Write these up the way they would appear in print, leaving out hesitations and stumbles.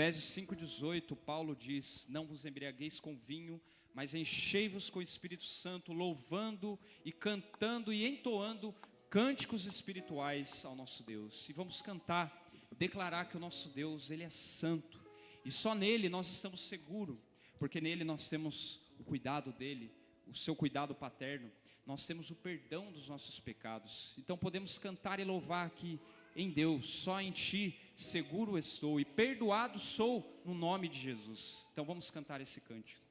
Efésios 5,18, Paulo diz: não vos embriagueis com vinho, mas enchei-vos com o Espírito Santo, louvando e cantando e entoando cânticos espirituais ao nosso Deus. E vamos cantar, declarar que o nosso Deus, Ele é santo, e só nele nós estamos seguros, porque nele nós temos o cuidado dele, o seu cuidado paterno, nós temos o perdão dos nossos pecados. Então podemos cantar e louvar aqui em Deus: só em Ti seguro estou e perdoado sou no nome de Jesus. Então vamos cantar esse cântico.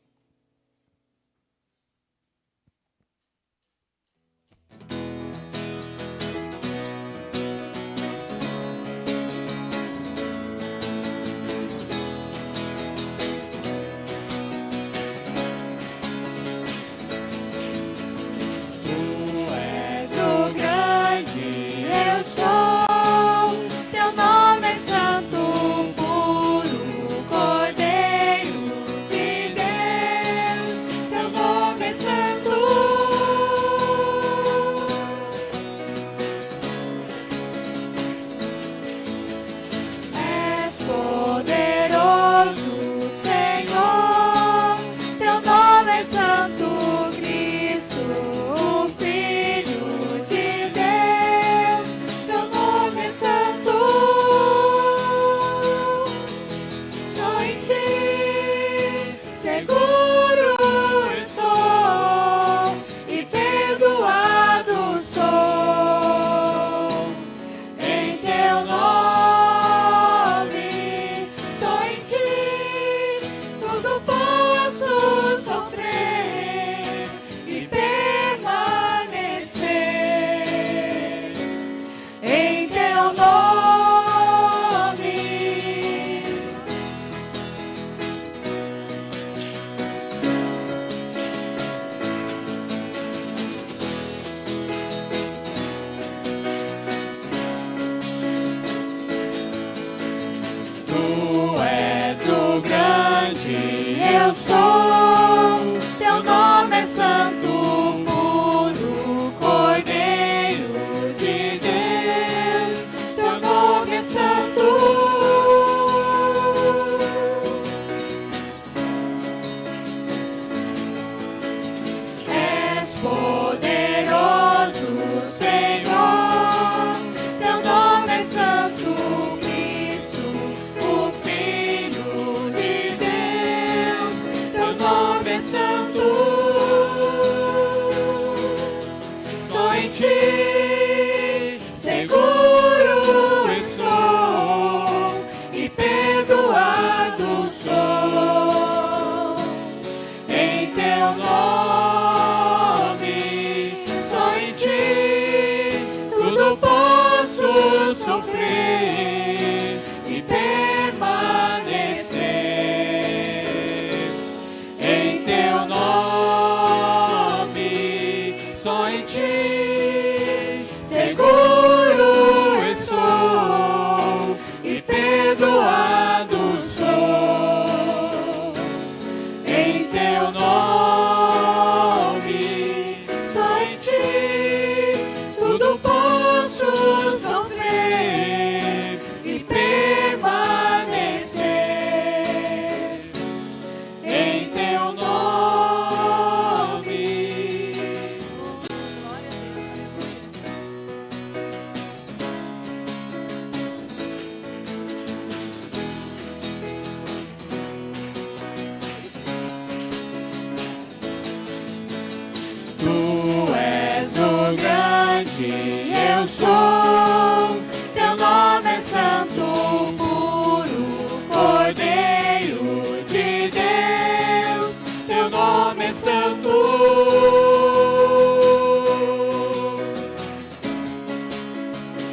Eu sou, teu nome é santo, puro, Cordeiro de Deus, teu nome é santo. És poderoso, Senhor, teu nome é santo, Cristo, o Filho de Deus, teu nome é santo. Só em ti seguro estou e perdoado sou. Em teu nome, só em ti tudo posso sofrer e permanecer. Em teu nome, só em ti seguro estou e perdoado sou. Em teu nome, só em ti tudo posso sofrer e permanecer. Em teu nome. Tu és o grande, eu sou. Teu nome é santo, puro, Cordeiro de Deus. Teu nome é santo.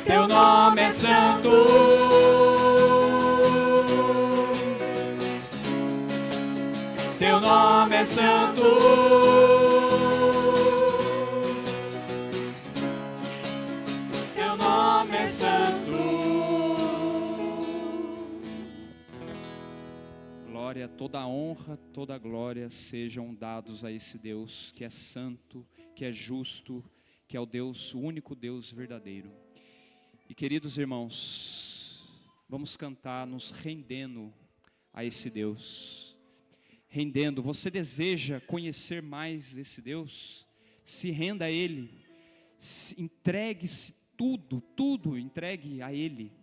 Teu nome é santo. Teu nome é santo. Teu nome é santo. Glória, toda a honra, toda a glória sejam dados a esse Deus que é santo, que é justo, que é o Deus, o único Deus verdadeiro. E queridos irmãos, vamos cantar nos rendendo a esse Deus. Rendendo, você deseja conhecer mais esse Deus? Se renda a Ele, entregue-se tudo entregue a Ele,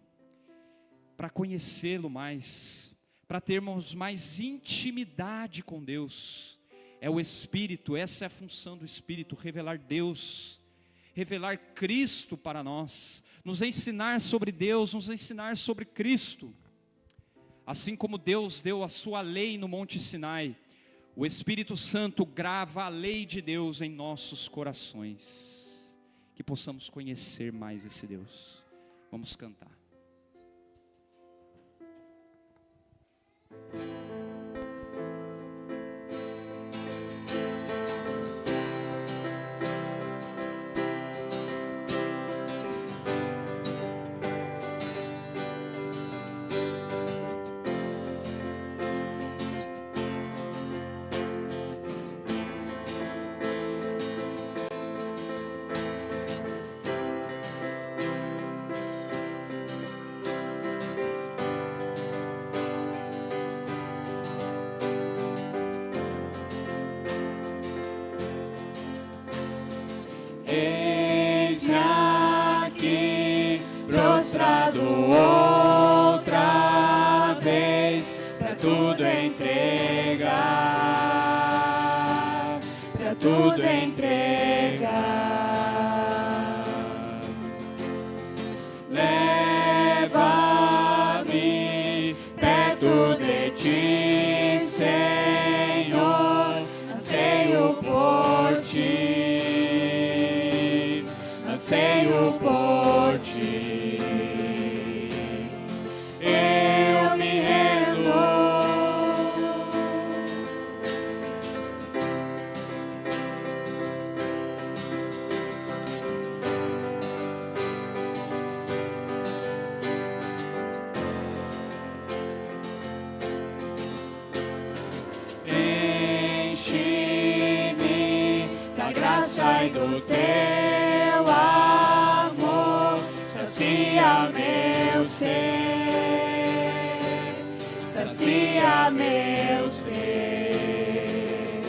para conhecê-lo mais, para termos mais intimidade com Deus. É o Espírito, essa é a função do Espírito, revelar Deus, revelar Cristo para nós, nos ensinar sobre Deus, nos ensinar sobre Cristo. Assim como Deus deu a sua lei no Monte Sinai, o Espírito Santo grava a lei de Deus em nossos corações, que possamos conhecer mais esse Deus. Vamos cantar. Eis-me aqui, prostrado outra vez, pra tudo entregar, pra tudo entregar. Leva-me perto de ti, Senhor, anseio por ti. Anseio por ti, eu me rendo. Enche-me da graça e do teu amor, sacia meu ser, sacia meu ser.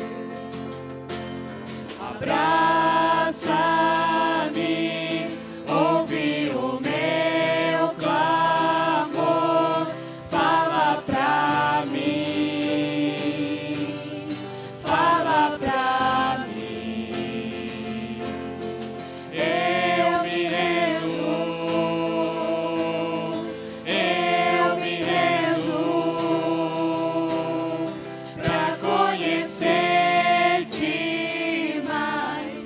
Abraça-me, ouve o meu clamor, fala pra mim, fala pra mim. Eu me rendo pra conhecer-te mais.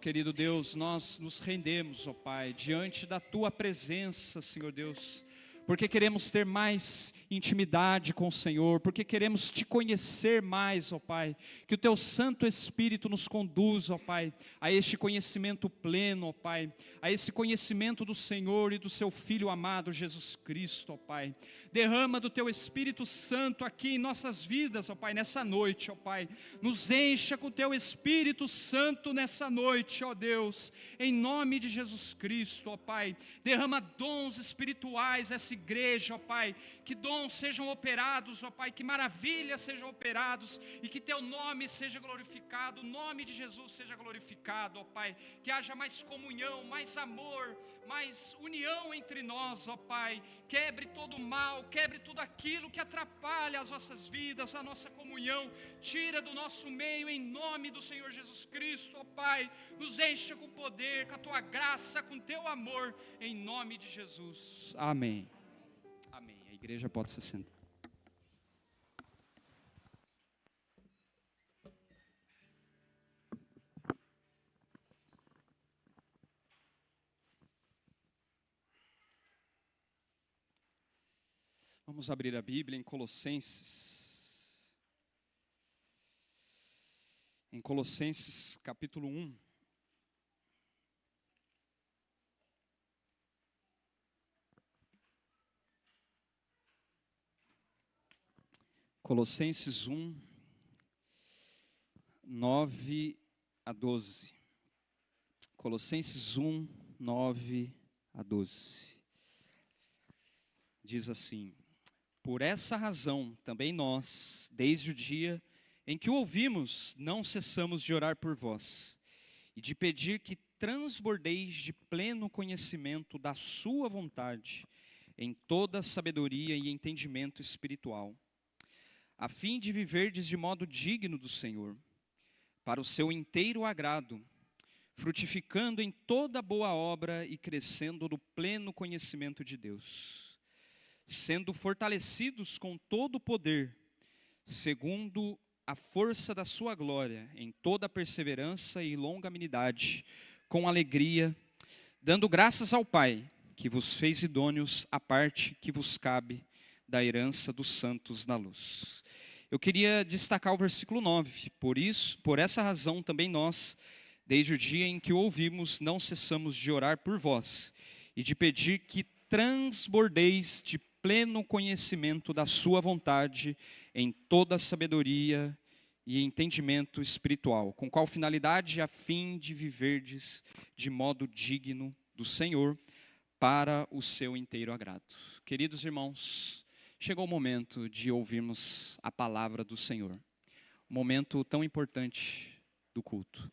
querido Deus, nós nos rendemos, ó Pai, diante da Tua presença, Senhor Deus, porque queremos ter mais intimidade com o Senhor, porque queremos Te conhecer mais, ó Pai, que o Teu Santo Espírito nos conduza, ó Pai, a este conhecimento pleno, ó Pai, a esse conhecimento do Senhor e do Seu Filho amado, Jesus Cristo, ó Pai. Derrama do Teu Espírito Santo aqui em nossas vidas, ó Pai, nessa noite, ó Pai. Nos encha com o Teu Espírito Santo nessa noite, ó Deus, em nome de Jesus Cristo, ó Pai. Derrama dons espirituais a essa igreja, ó Pai, que dons sejam operados, ó Pai, que maravilhas sejam operados e que Teu nome seja glorificado, o nome de Jesus seja glorificado, ó Pai. Que haja mais comunhão, mais amor, mais união entre nós, ó Pai. Quebre todo o mal, quebre tudo aquilo que atrapalha as nossas vidas, a nossa comunhão. Tira do nosso meio em nome do Senhor Jesus Cristo, ó Pai. Nos encha com poder, com a Tua graça, com Teu amor, em nome de Jesus. Amém. Amém. A igreja pode se sentar. Vamos abrir a Bíblia em Colossenses. Em Colossenses capítulo 1. Colossenses 1, 9 a 12. Colossenses 1, 9 a 12. Diz assim: por essa razão, também nós, desde o dia em que o ouvimos, não cessamos de orar por vós e de pedir que transbordeis de pleno conhecimento da sua vontade, em toda sabedoria e entendimento espiritual, a fim de viverdes de modo digno do Senhor, para o seu inteiro agrado, frutificando em toda boa obra e crescendo no pleno conhecimento de Deus, sendo fortalecidos com todo o poder, segundo a força da sua glória, em toda perseverança e longanimidade, com alegria, dando graças ao Pai, que vos fez idôneos à parte que vos cabe da herança dos santos na luz. Eu queria destacar o versículo 9. Por essa razão também nós, desde o dia em que o ouvimos, não cessamos de orar por vós e de pedir que transbordeis de pleno conhecimento da sua vontade em toda sabedoria e entendimento espiritual, com qual finalidade? A fim de viverdes de modo digno do Senhor, para o seu inteiro agrado. Queridos irmãos, chegou o momento de ouvirmos a palavra do Senhor, um momento tão importante do culto.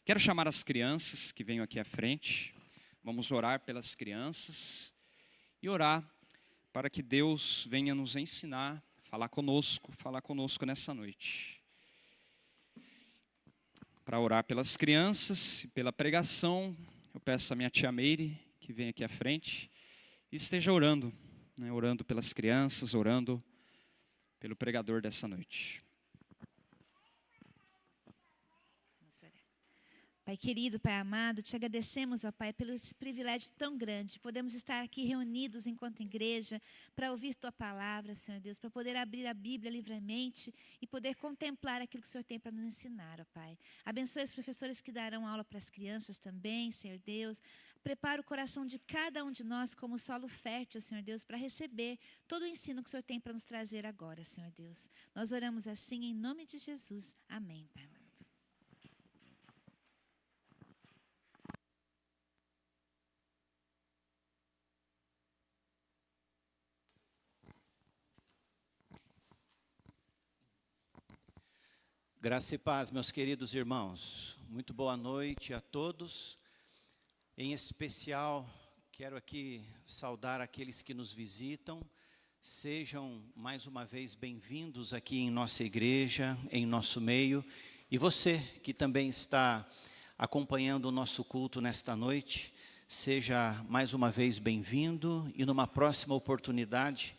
Quero chamar as crianças que venham aqui à frente, vamos orar pelas crianças e orar para que Deus venha nos ensinar, falar conosco nessa noite. Para orar pelas crianças e pela pregação, eu peço a minha tia Meire, que venha aqui à frente, e esteja orando, né, orando pelas crianças, orando pelo pregador dessa noite. Pai querido, Pai amado, te agradecemos, ó Pai, pelo esse privilégio tão grande. Podemos estar aqui reunidos enquanto igreja para ouvir Tua palavra, Senhor Deus, para poder abrir a Bíblia livremente e poder contemplar aquilo que o Senhor tem para nos ensinar, ó Pai. Abençoe os professores que darão aula para as crianças também, Senhor Deus. Prepara o coração de cada um de nós como solo fértil, Senhor Deus, para receber todo o ensino que o Senhor tem para nos trazer agora, Senhor Deus. Nós oramos assim em nome de Jesus. Amém, Pai amado. Graça e paz, meus queridos irmãos. Muito boa noite a todos. Em especial, quero aqui saudar aqueles que nos visitam. Sejam mais uma vez bem-vindos aqui em nossa igreja, em nosso meio. E você que também está acompanhando o nosso culto nesta noite, seja mais uma vez bem-vindo e numa próxima oportunidade,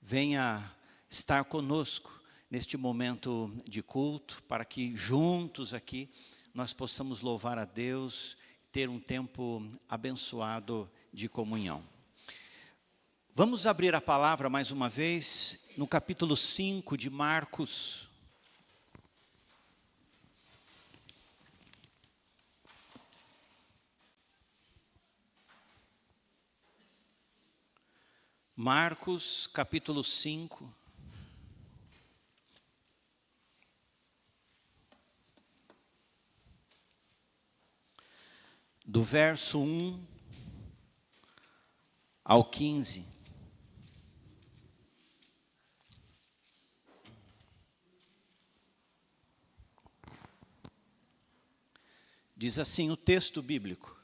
venha estar conosco neste momento de culto, para que juntos aqui nós possamos louvar a Deus, ter um tempo abençoado de comunhão. Vamos abrir a palavra mais uma vez, no capítulo 5 de Marcos. Marcos, capítulo 5. Do verso 1 ao 15. Diz assim o texto bíblico: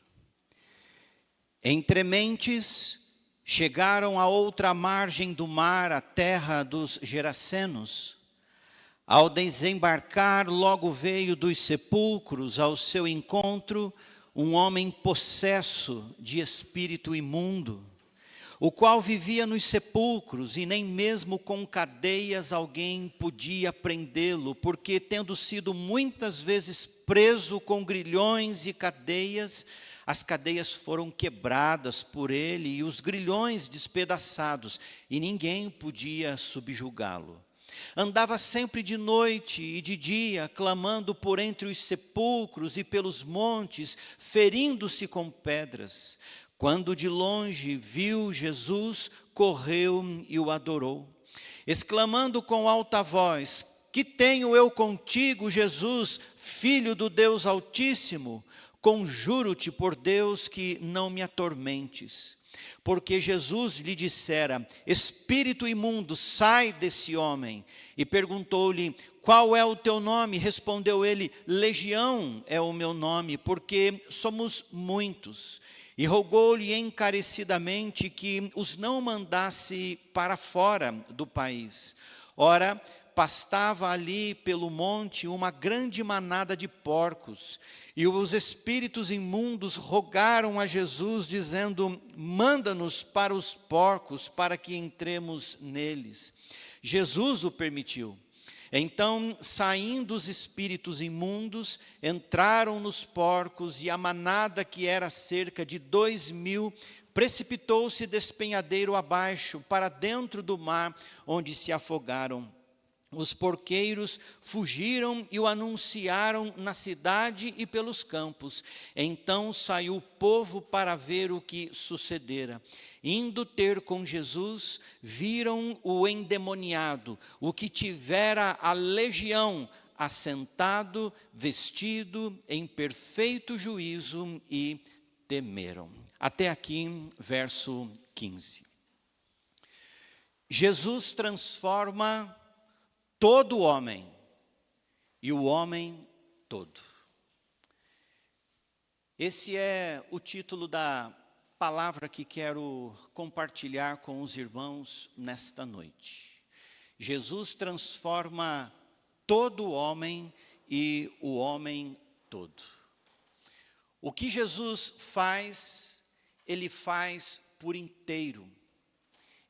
Entre mentes chegaram à outra margem do mar, a terra dos Gerasenos. Ao desembarcar, logo veio dos sepulcros ao seu encontro um homem possesso de espírito imundo, o qual vivia nos sepulcros, e nem mesmo com cadeias alguém podia prendê-lo, porque tendo sido muitas vezes preso com grilhões e cadeias, as cadeias foram quebradas por ele e os grilhões despedaçados, e ninguém podia subjugá-lo. Andava sempre de noite e de dia, clamando por entre os sepulcros e pelos montes, ferindo-se com pedras. Quando de longe viu Jesus, correu e o adorou, exclamando com alta voz: Que tenho eu contigo, Jesus, Filho do Deus Altíssimo? Conjuro-te por Deus que não me atormentes. Porque Jesus lhe dissera: Espírito imundo, sai desse homem. E perguntou-lhe: Qual é o teu nome? Respondeu ele: Legião é o meu nome, porque somos muitos. E rogou-lhe encarecidamente que os não mandasse para fora do país. Ora, pastava ali pelo monte uma grande manada de porcos, e os espíritos imundos rogaram a Jesus, dizendo: Manda-nos para os porcos, para que entremos neles. Jesus o permitiu. Então, saindo os espíritos imundos, entraram nos porcos, e a manada, que era cerca de 2.000, precipitou-se despenhadeiro abaixo, para dentro do mar, onde se afogaram. Os porqueiros fugiram e o anunciaram na cidade e pelos campos. Então saiu o povo para ver o que sucedera. Indo ter com Jesus, viram o endemoniado, o que tivera a legião, assentado, vestido em perfeito juízo, e temeram. Até aqui, verso 15. Jesus transforma todo homem, e o homem todo. Esse é o título da palavra que quero compartilhar com os irmãos nesta noite. Jesus transforma todo homem e o homem todo. O que Jesus faz, ele faz por inteiro.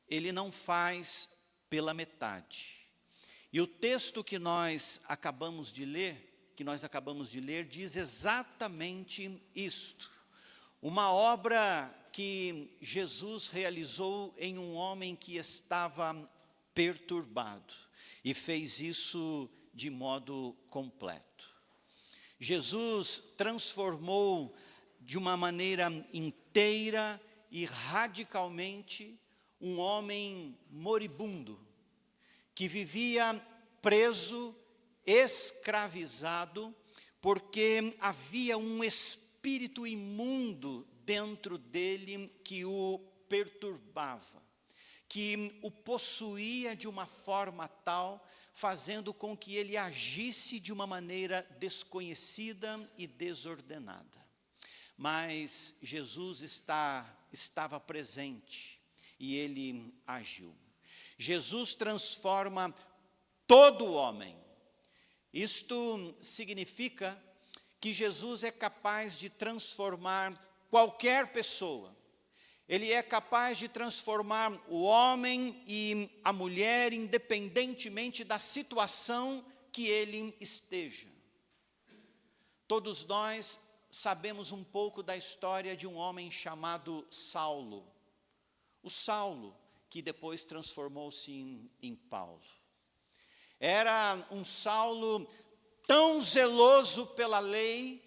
Ele não faz pela metade. E o texto que nós acabamos de ler, diz exatamente isto. Uma obra que Jesus realizou em um homem que estava perturbado, e fez isso de modo completo. Jesus transformou de uma maneira inteira e radicalmente um homem moribundo, que vivia preso, escravizado, porque havia um espírito imundo dentro dele que o perturbava, que o possuía de uma forma tal, fazendo com que ele agisse de uma maneira desconhecida e desordenada. Mas Jesus estava presente e ele agiu. Jesus transforma todo homem. Isto significa que Jesus é capaz de transformar qualquer pessoa. Ele é capaz de transformar o homem e a mulher, independentemente da situação que ele esteja. Todos nós sabemos um pouco da história de um homem chamado Saulo. O Saulo, que depois transformou-se em Paulo. Era um Saulo tão zeloso pela lei,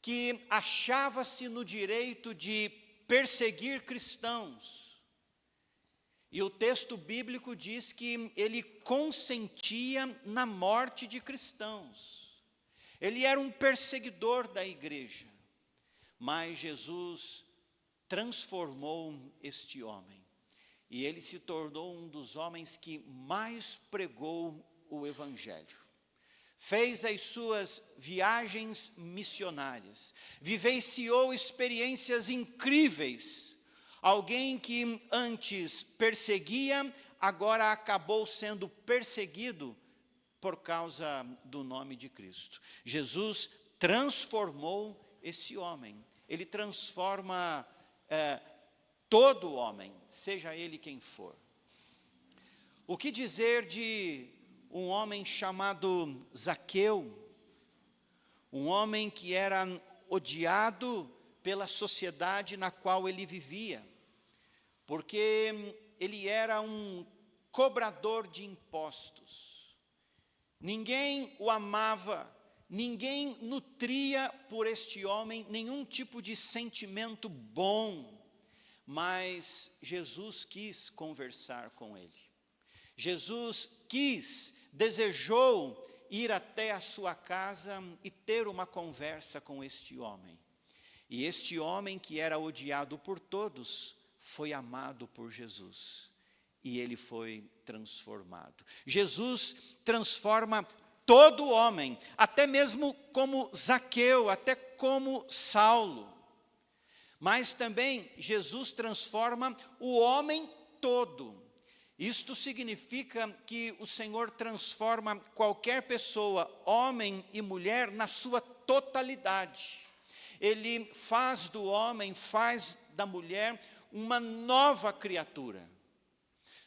que achava-se no direito de perseguir cristãos. E o texto bíblico diz que ele consentia na morte de cristãos. Ele era um perseguidor da igreja. Mas Jesus transformou este homem. E ele se tornou um dos homens que mais pregou o evangelho. Fez as suas viagens missionárias, vivenciou experiências incríveis. Alguém que antes perseguia, agora acabou sendo perseguido por causa do nome de Cristo. Jesus transformou esse homem. Ele transforma todo homem, seja ele quem for. O que dizer de um homem chamado Zaqueu, um homem que era odiado pela sociedade na qual ele vivia, porque ele era um cobrador de impostos. Ninguém o amava, ninguém nutria por este homem nenhum tipo de sentimento bom, mas Jesus quis conversar com ele. Jesus desejou ir até a sua casa e ter uma conversa com este homem. E este homem, que era odiado por todos, foi amado por Jesus. E ele foi transformado. Jesus transforma todo homem, até mesmo como Zaqueu, até como Saulo. Mas também Jesus transforma o homem todo. Isto significa que o Senhor transforma qualquer pessoa, homem e mulher, na sua totalidade. Ele faz do homem, faz da mulher uma nova criatura.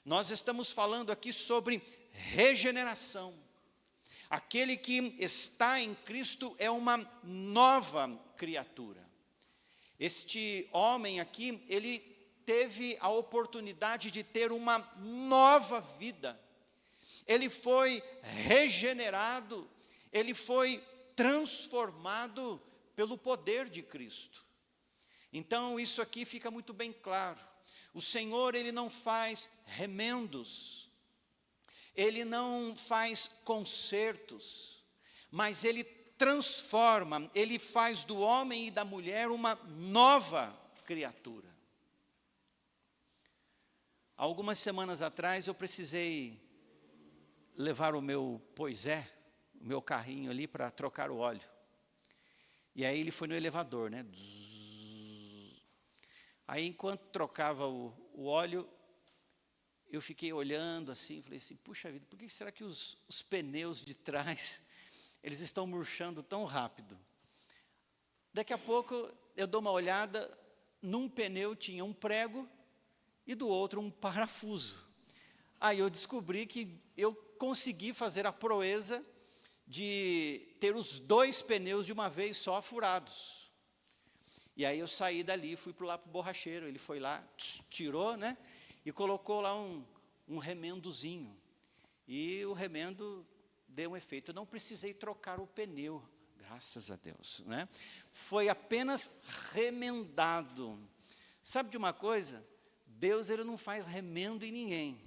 Nós estamos falando aqui sobre regeneração. Aquele que está em Cristo é uma nova criatura. Este homem aqui, ele teve a oportunidade de ter uma nova vida. Ele foi regenerado, ele foi transformado pelo poder de Cristo. Então isso aqui fica muito bem claro. O Senhor, ele não faz remendos, ele não faz consertos, mas ele transforma, ele faz do homem e da mulher uma nova criatura. Algumas semanas atrás eu precisei levar o meu Poisé, o meu carrinho ali para trocar o óleo. E aí ele foi no elevador, né? Aí enquanto trocava o óleo, eu fiquei olhando assim, falei assim, puxa vida, por que será que os pneus de trás, eles estão murchando tão rápido? Daqui a pouco eu dou uma olhada, num pneu tinha um prego, e do outro um parafuso. Aí eu descobri que eu consegui fazer a proeza de ter os 2 pneus de uma vez só furados. E aí eu saí dali, fui lá para o borracheiro, ele foi lá, tirou, né? E colocou lá um remendozinho. E o remendo deu um efeito. Eu não precisei trocar o pneu, graças a Deus, né? Foi apenas remendado. Sabe de uma coisa? Deus, ele não faz remendo em ninguém.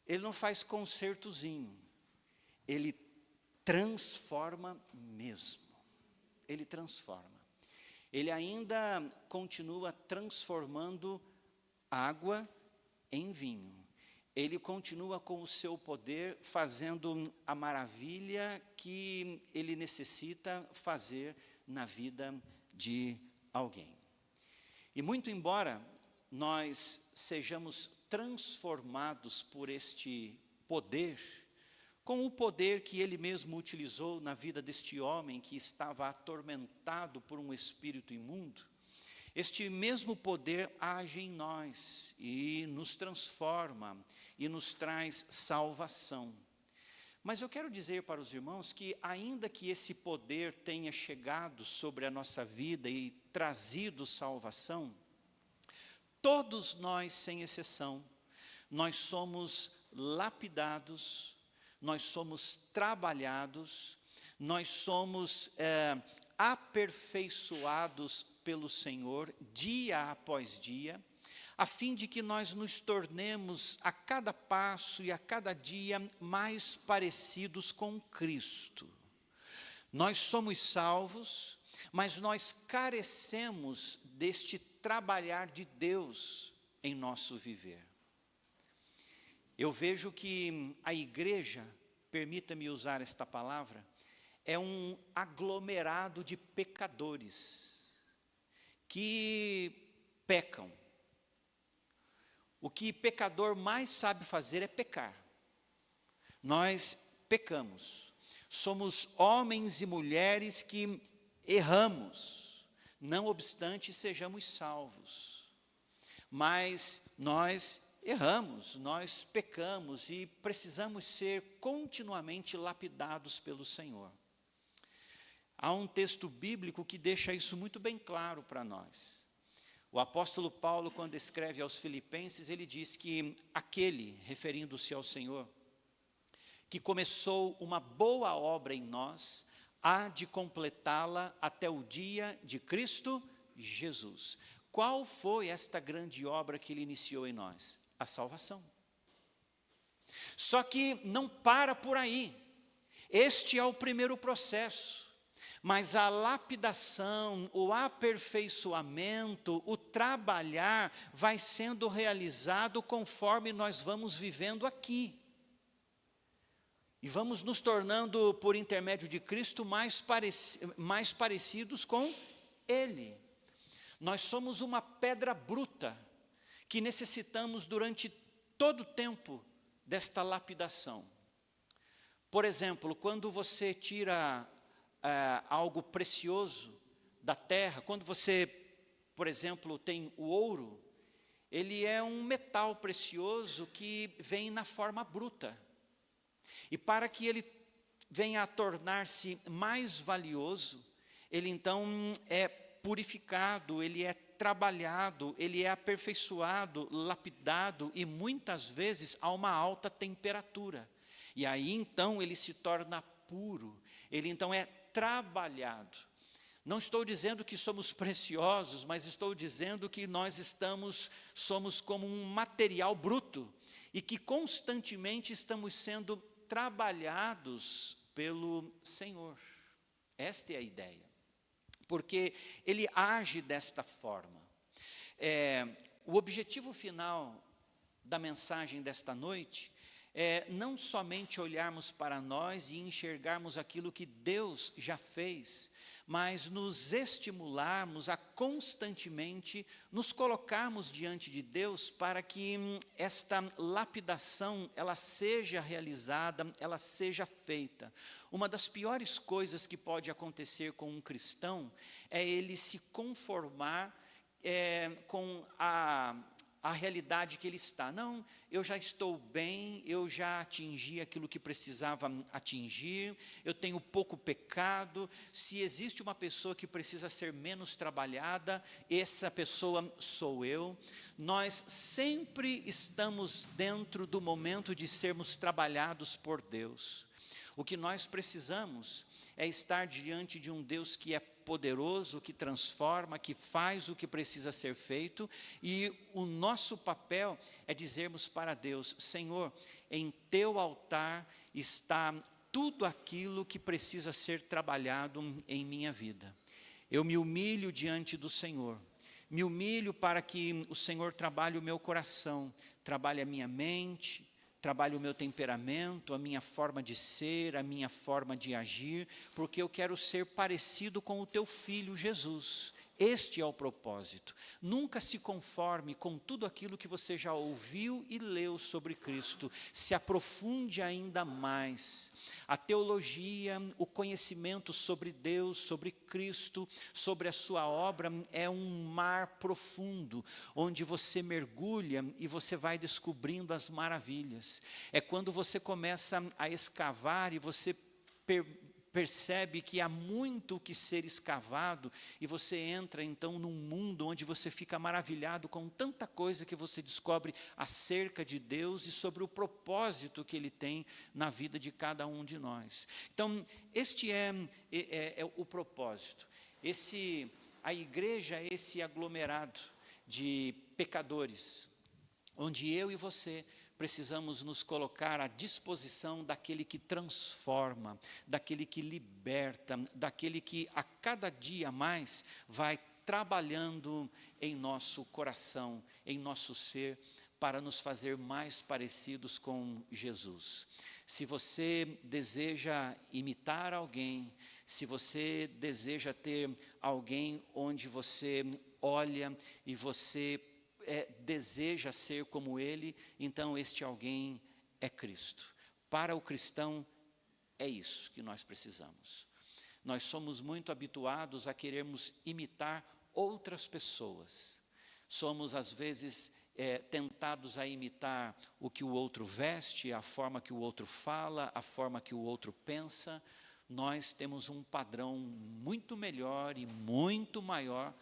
Ele não faz consertozinho. Ele transforma mesmo. Ele transforma. Ele ainda continua transformando água em vinho. Ele continua com o seu poder fazendo a maravilha que ele necessita fazer na vida de alguém. E muito embora nós sejamos transformados por este poder, com o poder que ele mesmo utilizou na vida deste homem que estava atormentado por um espírito imundo, este mesmo poder age em nós e nos transforma e nos traz salvação. Mas eu quero dizer para os irmãos que, ainda que esse poder tenha chegado sobre a nossa vida e trazido salvação, todos nós, sem exceção, nós somos lapidados, nós somos trabalhados, nós somos aperfeiçoados pelo Senhor, dia após dia, a fim de que nós nos tornemos a cada passo e a cada dia mais parecidos com Cristo. Nós somos salvos, mas nós carecemos deste trabalhar de Deus em nosso viver. Eu vejo que a igreja, permita-me usar esta palavra, é um aglomerado de pecadores que pecam. O que pecador mais sabe fazer é pecar. Nós pecamos. Somos homens e mulheres que erramos, não obstante sejamos salvos. Mas nós erramos, nós pecamos e precisamos ser continuamente lapidados pelo Senhor. Há um texto bíblico que deixa isso muito bem claro para nós. O apóstolo Paulo, quando escreve aos Filipenses, ele diz que aquele, referindo-se ao Senhor, que começou uma boa obra em nós, há de completá-la até o dia de Cristo Jesus. Qual foi esta grande obra que ele iniciou em nós? A salvação. Só que não para por aí. Este é o primeiro processo. Mas a lapidação, o aperfeiçoamento, o trabalhar vai sendo realizado conforme nós vamos vivendo aqui. E vamos nos tornando, por intermédio de Cristo, mais parecidos com Ele. Nós somos uma pedra bruta, que necessitamos durante todo o tempo desta lapidação. Por exemplo, quando você tira algo precioso da terra, quando você, por exemplo, tem o ouro, ele é um metal precioso que vem na forma bruta. E para que ele venha a tornar-se mais valioso, ele então é purificado, ele é trabalhado, ele é aperfeiçoado, lapidado e muitas vezes a uma alta temperatura. E aí então ele se torna puro, ele então é trabalhado. Não estou dizendo que somos preciosos, mas estou dizendo que nós somos como um material bruto e que constantemente estamos sendo trabalhados pelo Senhor. Esta é a ideia. Porque Ele age desta forma. O objetivo final da mensagem desta noite é não somente olharmos para nós e enxergarmos aquilo que Deus já fez, mas nos estimularmos a constantemente nos colocarmos diante de Deus para que esta lapidação ela seja realizada, ela seja feita. Uma das piores coisas que pode acontecer com um cristão é ele se conformar com a realidade que ele está. Não, eu já estou bem, eu já atingi aquilo que precisava atingir, eu tenho pouco pecado. Se existe uma pessoa que precisa ser menos trabalhada, essa pessoa sou eu. Nós sempre estamos dentro do momento de sermos trabalhados por Deus. O que nós precisamos é estar diante de um Deus que é poderoso, que transforma, que faz o que precisa ser feito, e o nosso papel é dizermos para Deus: Senhor, em teu altar está tudo aquilo que precisa ser trabalhado em minha vida. Eu me humilho diante do Senhor, me humilho para que o Senhor trabalhe o meu coração, trabalhe a minha mente, trabalhe o meu temperamento, a minha forma de ser, a minha forma de agir, porque eu quero ser parecido com o teu Filho Jesus. Este é o propósito. Nunca se conforme com tudo aquilo que você já ouviu e leu sobre Cristo. Se aprofunde ainda mais. A teologia, o conhecimento sobre Deus, sobre Cristo, sobre a sua obra, é um mar profundo, onde você mergulha e você vai descobrindo as maravilhas. É quando você começa a escavar e você percebe que há muito que ser escavado, e você entra então num mundo onde você fica maravilhado com tanta coisa que você descobre acerca de Deus e sobre o propósito que Ele tem na vida de cada um de nós. Então, este é o propósito. A igreja é esse aglomerado de pecadores, onde eu e você precisamos nos colocar à disposição daquele que transforma, daquele que liberta, daquele que a cada dia mais vai trabalhando em nosso coração, em nosso ser, para nos fazer mais parecidos com Jesus. Se você deseja imitar alguém, se você deseja ter alguém onde você olha e você deseja ser como ele, então este alguém é Cristo. Para o cristão, é isso que nós precisamos. Nós somos muito habituados a querermos imitar outras pessoas. Somos, às vezes, tentados a imitar o que o outro veste, a forma que o outro fala, a forma que o outro pensa. Nós temos um padrão muito melhor e muito maior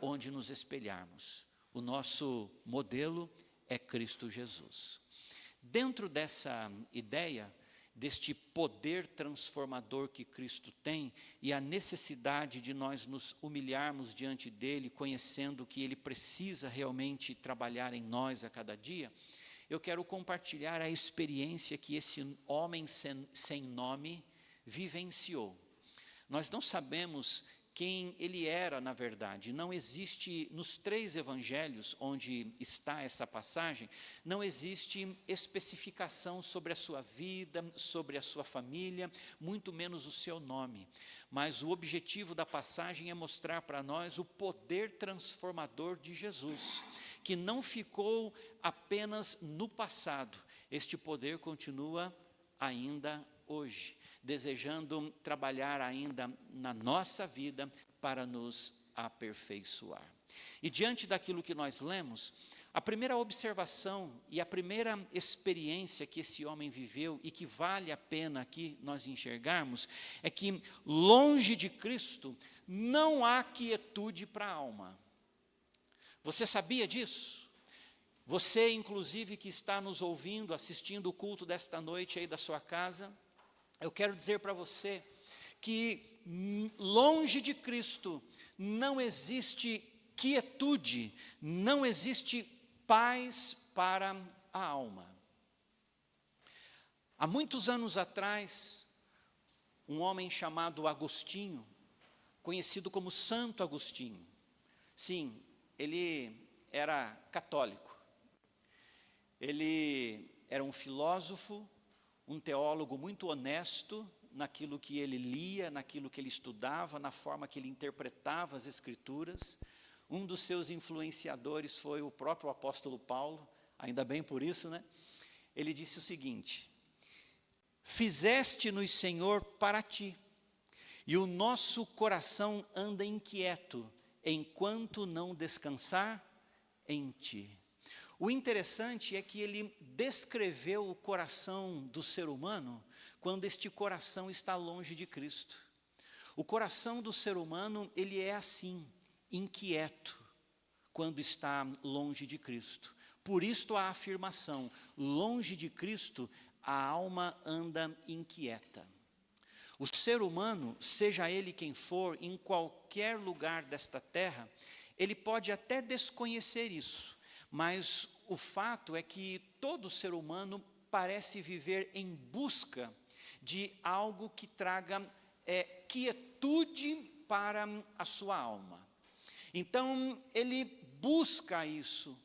onde nos espelharmos. O nosso modelo é Cristo Jesus. Dentro dessa ideia, deste poder transformador que Cristo tem, e a necessidade de nós nos humilharmos diante dEle, conhecendo que Ele precisa realmente trabalhar em nós a cada dia, eu quero compartilhar a experiência que esse homem sem nome vivenciou. Nós não sabemos quem ele era na verdade. Não existe, nos 3 evangelhos onde está essa passagem, não existe especificação sobre a sua vida, sobre a sua família, muito menos o seu nome. Mas o objetivo da passagem é mostrar para nós o poder transformador de Jesus, que não ficou apenas no passado. Este poder continua ainda hoje, desejando trabalhar ainda na nossa vida para nos aperfeiçoar. E diante daquilo que nós lemos, a primeira observação e a primeira experiência que esse homem viveu e que vale a pena aqui nós enxergarmos, é que longe de Cristo não há quietude para a alma. Você sabia disso? Você, inclusive, que está nos ouvindo, assistindo o culto desta noite aí da sua casa, eu quero dizer para você que longe de Cristo não existe quietude, não existe paz para a alma. Há muitos anos atrás, um homem chamado Agostinho, conhecido como Santo Agostinho, sim, ele era católico, ele era um filósofo, um teólogo muito honesto naquilo que ele lia, naquilo que ele estudava, na forma que ele interpretava as Escrituras. Um dos seus influenciadores foi o próprio apóstolo Paulo, ainda bem por isso, né? Ele disse o seguinte: fizeste-nos, Senhor, para ti, e o nosso coração anda inquieto, enquanto não descansar em ti. O interessante é que ele descreveu o coração do ser humano quando este coração está longe de Cristo. O coração do ser humano, ele é assim, inquieto, quando está longe de Cristo. Por isto a afirmação, longe de Cristo, a alma anda inquieta. O ser humano, seja ele quem for, em qualquer lugar desta terra, ele pode até desconhecer isso, mas o fato é que todo ser humano parece viver em busca de algo que traga quietude para a sua alma. Então, ele busca isso,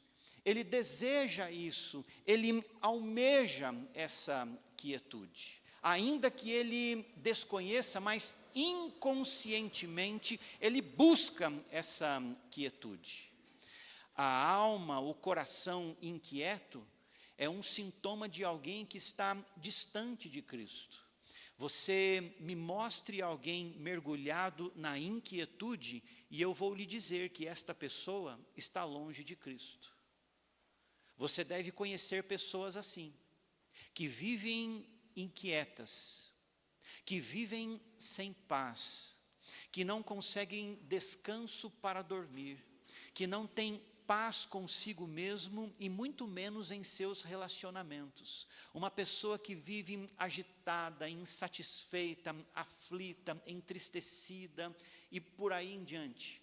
ele deseja isso, ele almeja essa quietude. ainda que ele desconheça, mas inconscientemente ele busca essa quietude. A alma, o coração inquieto, é um sintoma de alguém que está distante de Cristo. Você me mostre alguém mergulhado na inquietude e eu vou lhe dizer que esta pessoa está longe de Cristo. Você deve conhecer pessoas assim, que vivem inquietas, que vivem sem paz, que não conseguem descanso para dormir, que não têm paz consigo mesmo e muito menos em seus relacionamentos. Uma pessoa que vive agitada, insatisfeita, aflita, entristecida e por aí em diante.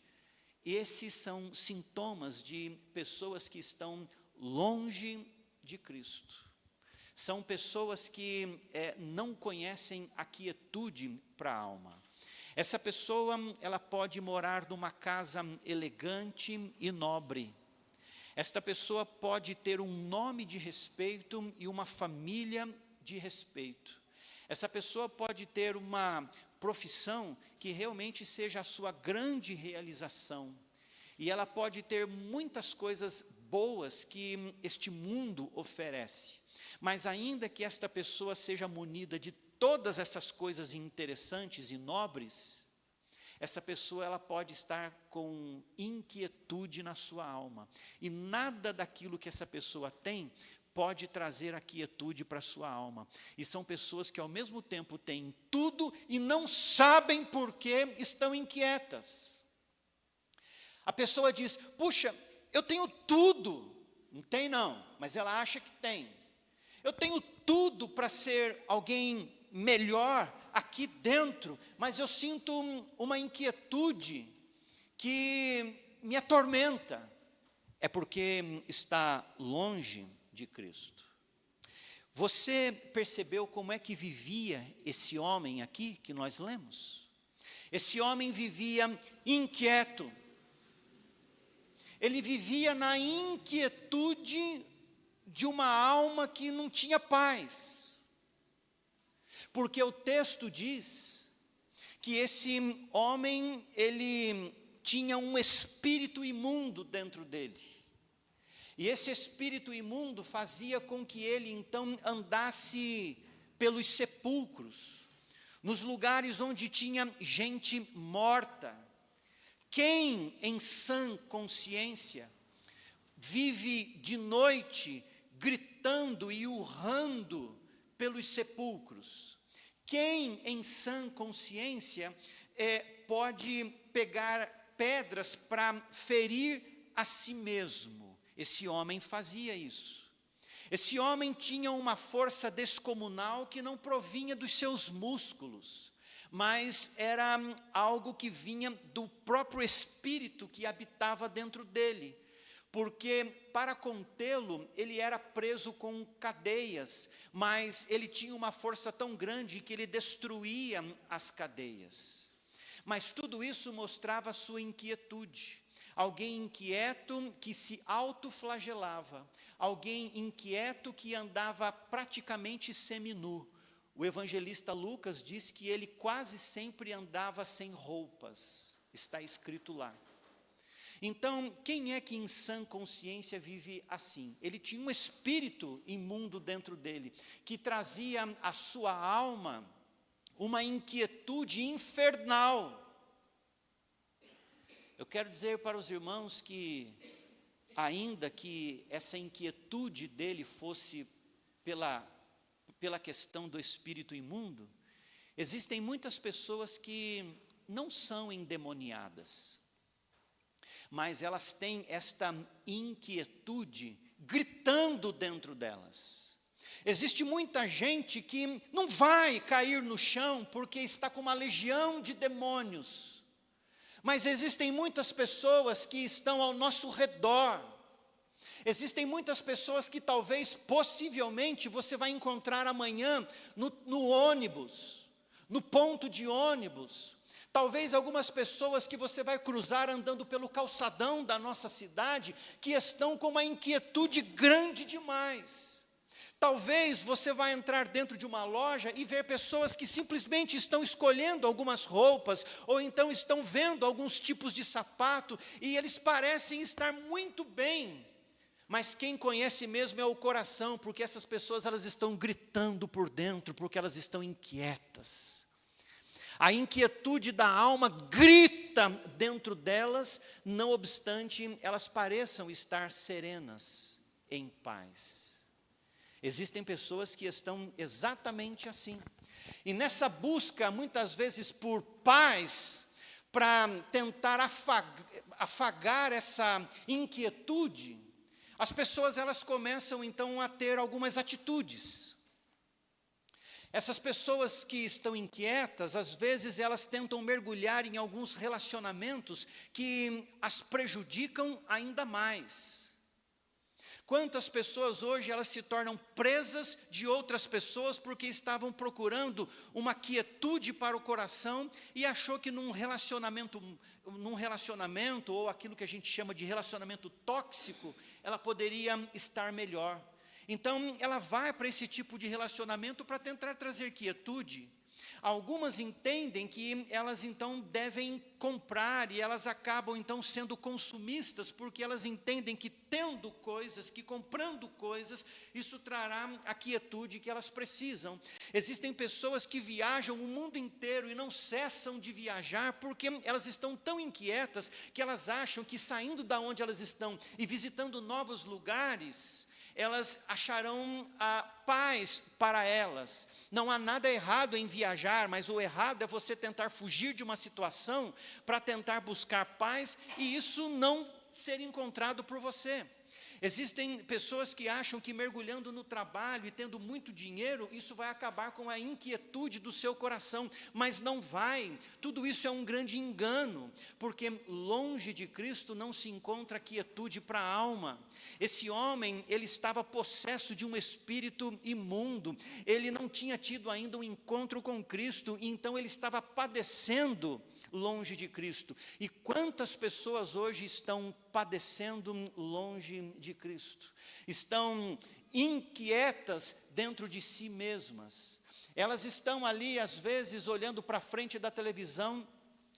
Esses são sintomas de pessoas que estão longe de Cristo. São pessoas que não conhecem a quietude para a alma. Essa pessoa, ela pode morar numa casa elegante e nobre. Esta pessoa pode ter um nome de respeito e uma família de respeito. Essa pessoa pode ter uma profissão que realmente seja a sua grande realização. E ela pode ter muitas coisas boas que este mundo oferece. Mas ainda que esta pessoa seja munida de todas essas coisas interessantes e nobres, essa pessoa ela pode estar com inquietude na sua alma. E nada daquilo que essa pessoa tem pode trazer a quietude para a sua alma. E são pessoas que ao mesmo tempo têm tudo e não sabem por que estão inquietas. A pessoa diz, puxa, eu tenho tudo. Não tem não, mas ela acha que tem. Eu tenho tudo para ser alguém melhor aqui dentro, mas eu sinto uma inquietude que me atormenta. É porque está longe de Cristo. Você percebeu como é que vivia esse homem aqui que nós lemos? Esse homem vivia inquieto. Ele vivia na inquietude de uma alma que não tinha paz. Porque o texto diz que esse homem, ele tinha um espírito imundo dentro dele. E esse espírito imundo fazia com que ele então andasse pelos sepulcros, nos lugares onde tinha gente morta. Quem em sã consciência vive de noite gritando e urrando pelos sepulcros? Quem em sã consciência pode pegar pedras para ferir a si mesmo? Esse homem fazia isso. Esse homem tinha uma força descomunal que não provinha dos seus músculos, mas era algo que vinha do próprio espírito que habitava dentro dele. Porque para contê-lo, ele era preso com cadeias, mas ele tinha uma força tão grande que ele destruía as cadeias. Mas tudo isso mostrava a sua inquietude. Alguém inquieto que se autoflagelava, alguém inquieto que andava praticamente seminu. O evangelista Lucas diz que ele quase sempre andava sem roupas, está escrito lá. Então, quem é que em sã consciência vive assim? Ele tinha um espírito imundo dentro dele, que trazia à sua alma uma inquietude infernal. Eu quero dizer para os irmãos que, ainda que essa inquietude dele fosse pela questão do espírito imundo, existem muitas pessoas que não são endemoniadas, mas elas têm esta inquietude gritando dentro delas. Existe muita gente que não vai cair no chão porque está com uma legião de demônios. Mas existem muitas pessoas que estão ao nosso redor. Existem muitas pessoas que talvez, possivelmente, você vai encontrar amanhã no ônibus, no ponto de ônibus. Talvez algumas pessoas que você vai cruzar andando pelo calçadão da nossa cidade, que estão com uma inquietude grande demais. Talvez você vá entrar dentro de uma loja e ver pessoas que simplesmente estão escolhendo algumas roupas, ou então estão vendo alguns tipos de sapato, e eles parecem estar muito bem. Mas quem conhece mesmo é o coração, porque essas pessoas elas estão gritando por dentro, porque elas estão inquietas. A inquietude da alma grita dentro delas, não obstante elas pareçam estar serenas, em paz. Existem pessoas que estão exatamente assim. E nessa busca, muitas vezes por paz, para tentar afagar essa inquietude, as pessoas elas começam então a ter algumas atitudes. Essas pessoas que estão inquietas, às vezes elas tentam mergulhar em alguns relacionamentos que as prejudicam ainda mais. Quantas pessoas hoje elas se tornam presas de outras pessoas porque estavam procurando uma quietude para o coração e achou que num relacionamento ou aquilo que a gente chama de relacionamento tóxico, ela poderia estar melhor. Então, ela vai para esse tipo de relacionamento para tentar trazer quietude. Algumas entendem que elas então devem comprar e elas acabam então sendo consumistas, porque elas entendem que tendo coisas, que comprando coisas, isso trará a quietude que elas precisam. Existem pessoas que viajam o mundo inteiro e não cessam de viajar, porque elas estão tão inquietas que elas acham que saindo da onde elas estão e visitando novos lugares, elas acharão a paz para elas. Não há nada errado em viajar, mas o errado é você tentar fugir de uma situação para tentar buscar paz e isso não ser encontrado por você. Existem pessoas que acham que mergulhando no trabalho e tendo muito dinheiro, isso vai acabar com a inquietude do seu coração, mas não vai. Tudo isso é um grande engano, porque longe de Cristo não se encontra quietude para a alma. Esse homem, ele estava possesso de um espírito imundo, ele não tinha tido ainda um encontro com Cristo, então ele estava padecendo longe de Cristo. E quantas pessoas hoje estão padecendo longe de Cristo? Estão inquietas dentro de si mesmas. Elas estão ali, às vezes, olhando para frente da televisão,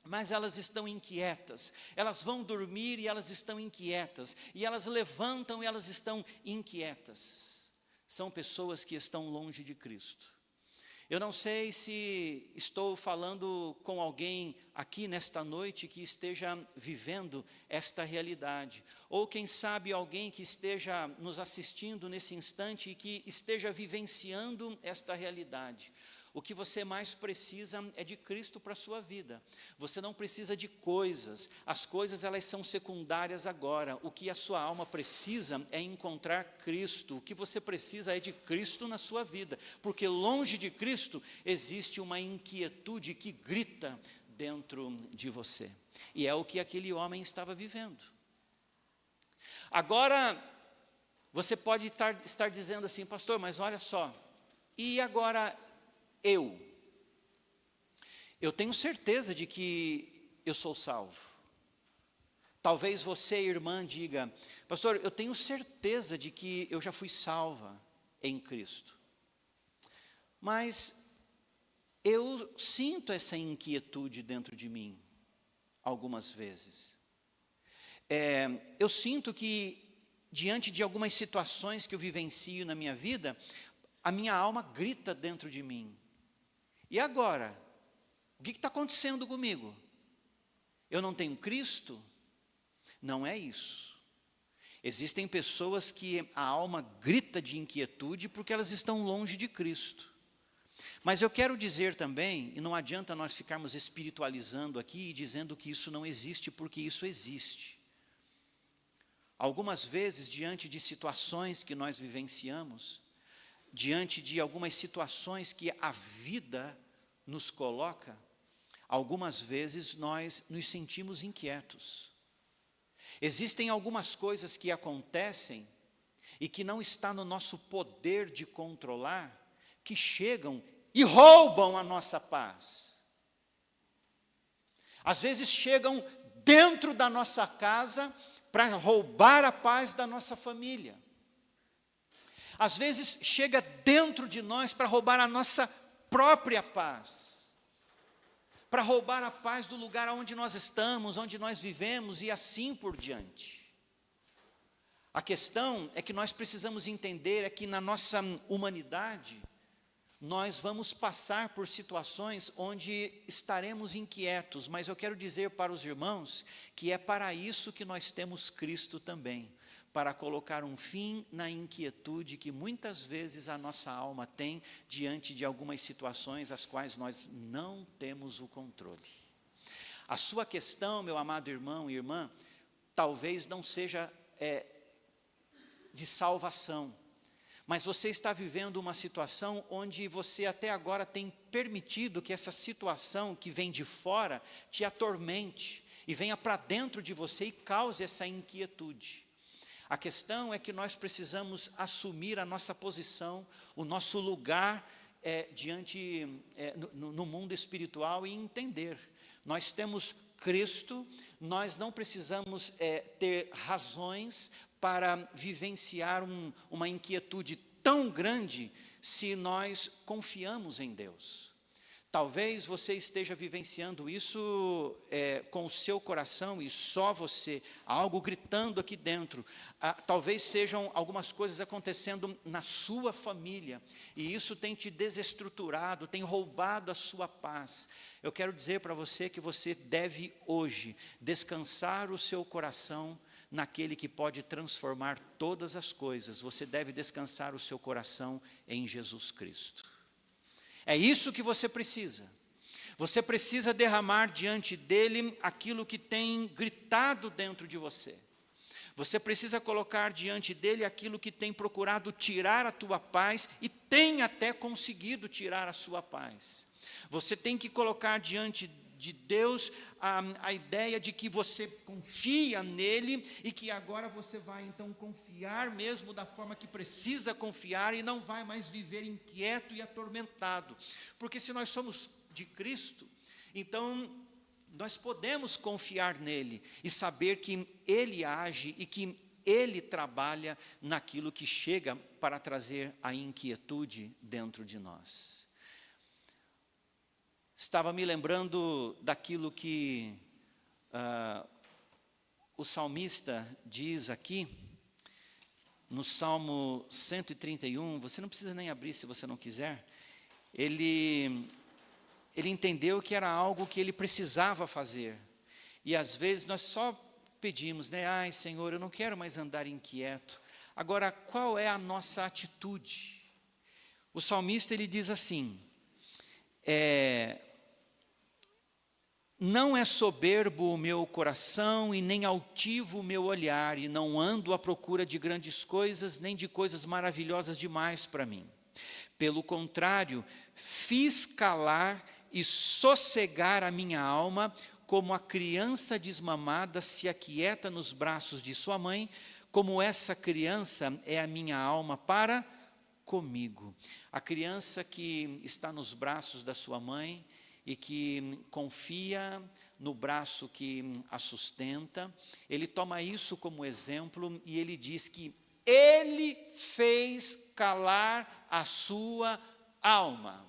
mas elas estão inquietas. Elas vão dormir e elas estão inquietas. E elas levantam e elas estão inquietas. São pessoas que estão longe de Cristo. Eu não sei se estou falando com alguém aqui nesta noite que esteja vivendo esta realidade, ou quem sabe alguém que esteja nos assistindo nesse instante e que esteja vivenciando esta realidade. O que você mais precisa é de Cristo para a sua vida. Você não precisa de coisas. As coisas elas são secundárias agora. O que a sua alma precisa é encontrar Cristo. O que você precisa é de Cristo na sua vida. Porque longe de Cristo existe uma inquietude que grita dentro de você. E é o que aquele homem estava vivendo. Agora, você pode estar dizendo assim, pastor, mas olha só, e agora eu tenho certeza de que eu sou salvo. Talvez você, irmã, diga, pastor, eu tenho certeza de que eu já fui salva em Cristo. Mas eu sinto essa inquietude dentro de mim, algumas vezes. Eu sinto que, diante de algumas situações que eu vivencio na minha vida, a minha alma grita dentro de mim. E agora? O que está acontecendo comigo? Eu não tenho Cristo? Não é isso. Existem pessoas que a alma grita de inquietude porque elas estão longe de Cristo. Mas eu quero dizer também, e não adianta nós ficarmos espiritualizando aqui e dizendo que isso não existe, porque isso existe. Algumas vezes, diante de situações que nós vivenciamos, diante de algumas situações que a vida nos coloca, algumas vezes nós nos sentimos inquietos. Existem algumas coisas que acontecem e que não está no nosso poder de controlar, que chegam e roubam a nossa paz. Às vezes chegam dentro da nossa casa para roubar a paz da nossa família. Às vezes chega dentro de nós para roubar a nossa própria paz, para roubar a paz do lugar onde nós estamos, onde nós vivemos e assim por diante. A questão é que nós precisamos entender é que na nossa humanidade, nós vamos passar por situações onde estaremos inquietos, mas eu quero dizer para os irmãos que é para isso que nós temos Cristo também, para colocar um fim na inquietude que muitas vezes a nossa alma tem diante de algumas situações as quais nós não temos o controle. A sua questão, meu amado irmão e irmã, talvez não seja de salvação, mas você está vivendo uma situação onde você até agora tem permitido que essa situação que vem de fora te atormente e venha para dentro de você e cause essa inquietude. A questão é que nós precisamos assumir a nossa posição, o nosso lugar no mundo espiritual e entender. Nós temos Cristo, nós não precisamos ter razões para vivenciar uma inquietude tão grande se nós confiamos em Deus. Talvez você esteja vivenciando isso com o seu coração e só você, algo gritando aqui dentro. Talvez sejam algumas coisas acontecendo na sua família e isso tem te desestruturado, tem roubado a sua paz. Eu quero dizer para você que você deve hoje descansar o seu coração naquele que pode transformar todas as coisas. Você deve descansar o seu coração em Jesus Cristo. É isso que você precisa. Você precisa derramar diante dele aquilo que tem gritado dentro de você. Você precisa colocar diante dele aquilo que tem procurado tirar a tua paz e tem até conseguido tirar a sua paz. Você tem que colocar diante de Deus a ideia de que você confia nele e que agora você vai então confiar mesmo da forma que precisa confiar e não vai mais viver inquieto e atormentado. Porque se nós somos de Cristo, então nós podemos confiar nele e saber que ele age e que ele trabalha naquilo que chega para trazer a inquietude dentro de nós. Estava me lembrando daquilo que o salmista diz aqui, no Salmo 131, você não precisa nem abrir se você não quiser, ele entendeu que era algo que ele precisava fazer, e às vezes nós só pedimos, né? Ai Senhor, eu não quero mais andar inquieto. Agora, qual é a nossa atitude? O salmista ele diz assim, não é soberbo o meu coração e nem altivo o meu olhar, e não ando à procura de grandes coisas, nem de coisas maravilhosas demais para mim. Pelo contrário, fiz calar e sossegar a minha alma, como a criança desmamada se aquieta nos braços de sua mãe, como essa criança é a minha alma para comigo. A criança que está nos braços da sua mãe e que confia no braço que a sustenta, ele toma isso como exemplo e ele diz que ele fez calar a sua alma.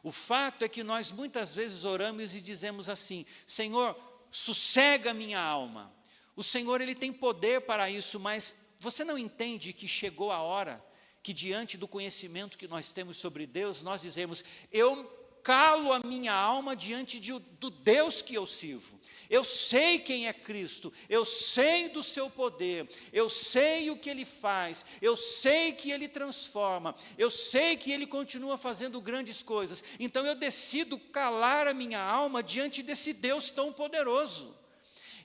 O fato é que nós muitas vezes oramos e dizemos assim, Senhor, sossega a minha alma. O Senhor ele tem poder para isso, mas você não entende que chegou a hora que diante do conhecimento que nós temos sobre Deus, nós dizemos, eu calo a minha alma diante do Deus que eu sirvo. Eu sei quem é Cristo, eu sei do seu poder, eu sei o que Ele faz, eu sei que Ele transforma, eu sei que Ele continua fazendo grandes coisas. Então eu decido calar a minha alma diante desse Deus tão poderoso.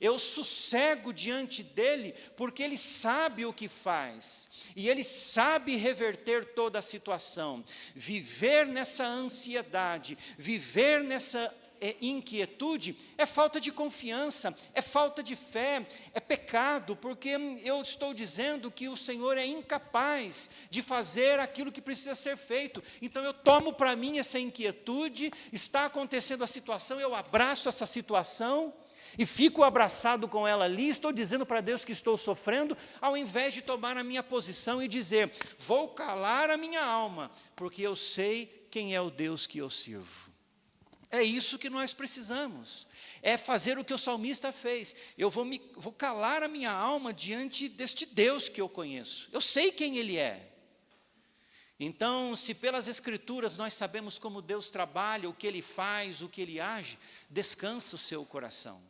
Eu sossego diante dEle, porque Ele sabe o que faz, e Ele sabe reverter toda a situação. Viver nessa ansiedade, viver nessa inquietude, é falta de confiança, é falta de fé, é pecado, porque eu estou dizendo que o Senhor é incapaz de fazer aquilo que precisa ser feito. Então eu tomo para mim essa inquietude, está acontecendo a situação, eu abraço essa situação, e fico abraçado com ela ali, estou dizendo para Deus que estou sofrendo, ao invés de tomar a minha posição e dizer, vou calar a minha alma, porque eu sei quem é o Deus que eu sirvo. É isso que nós precisamos, é fazer o que o salmista fez. Eu vou calar a minha alma diante deste Deus que eu conheço, eu sei quem Ele é. Então, se pelas Escrituras nós sabemos como Deus trabalha, o que Ele faz, o que Ele age, descansa o seu coração.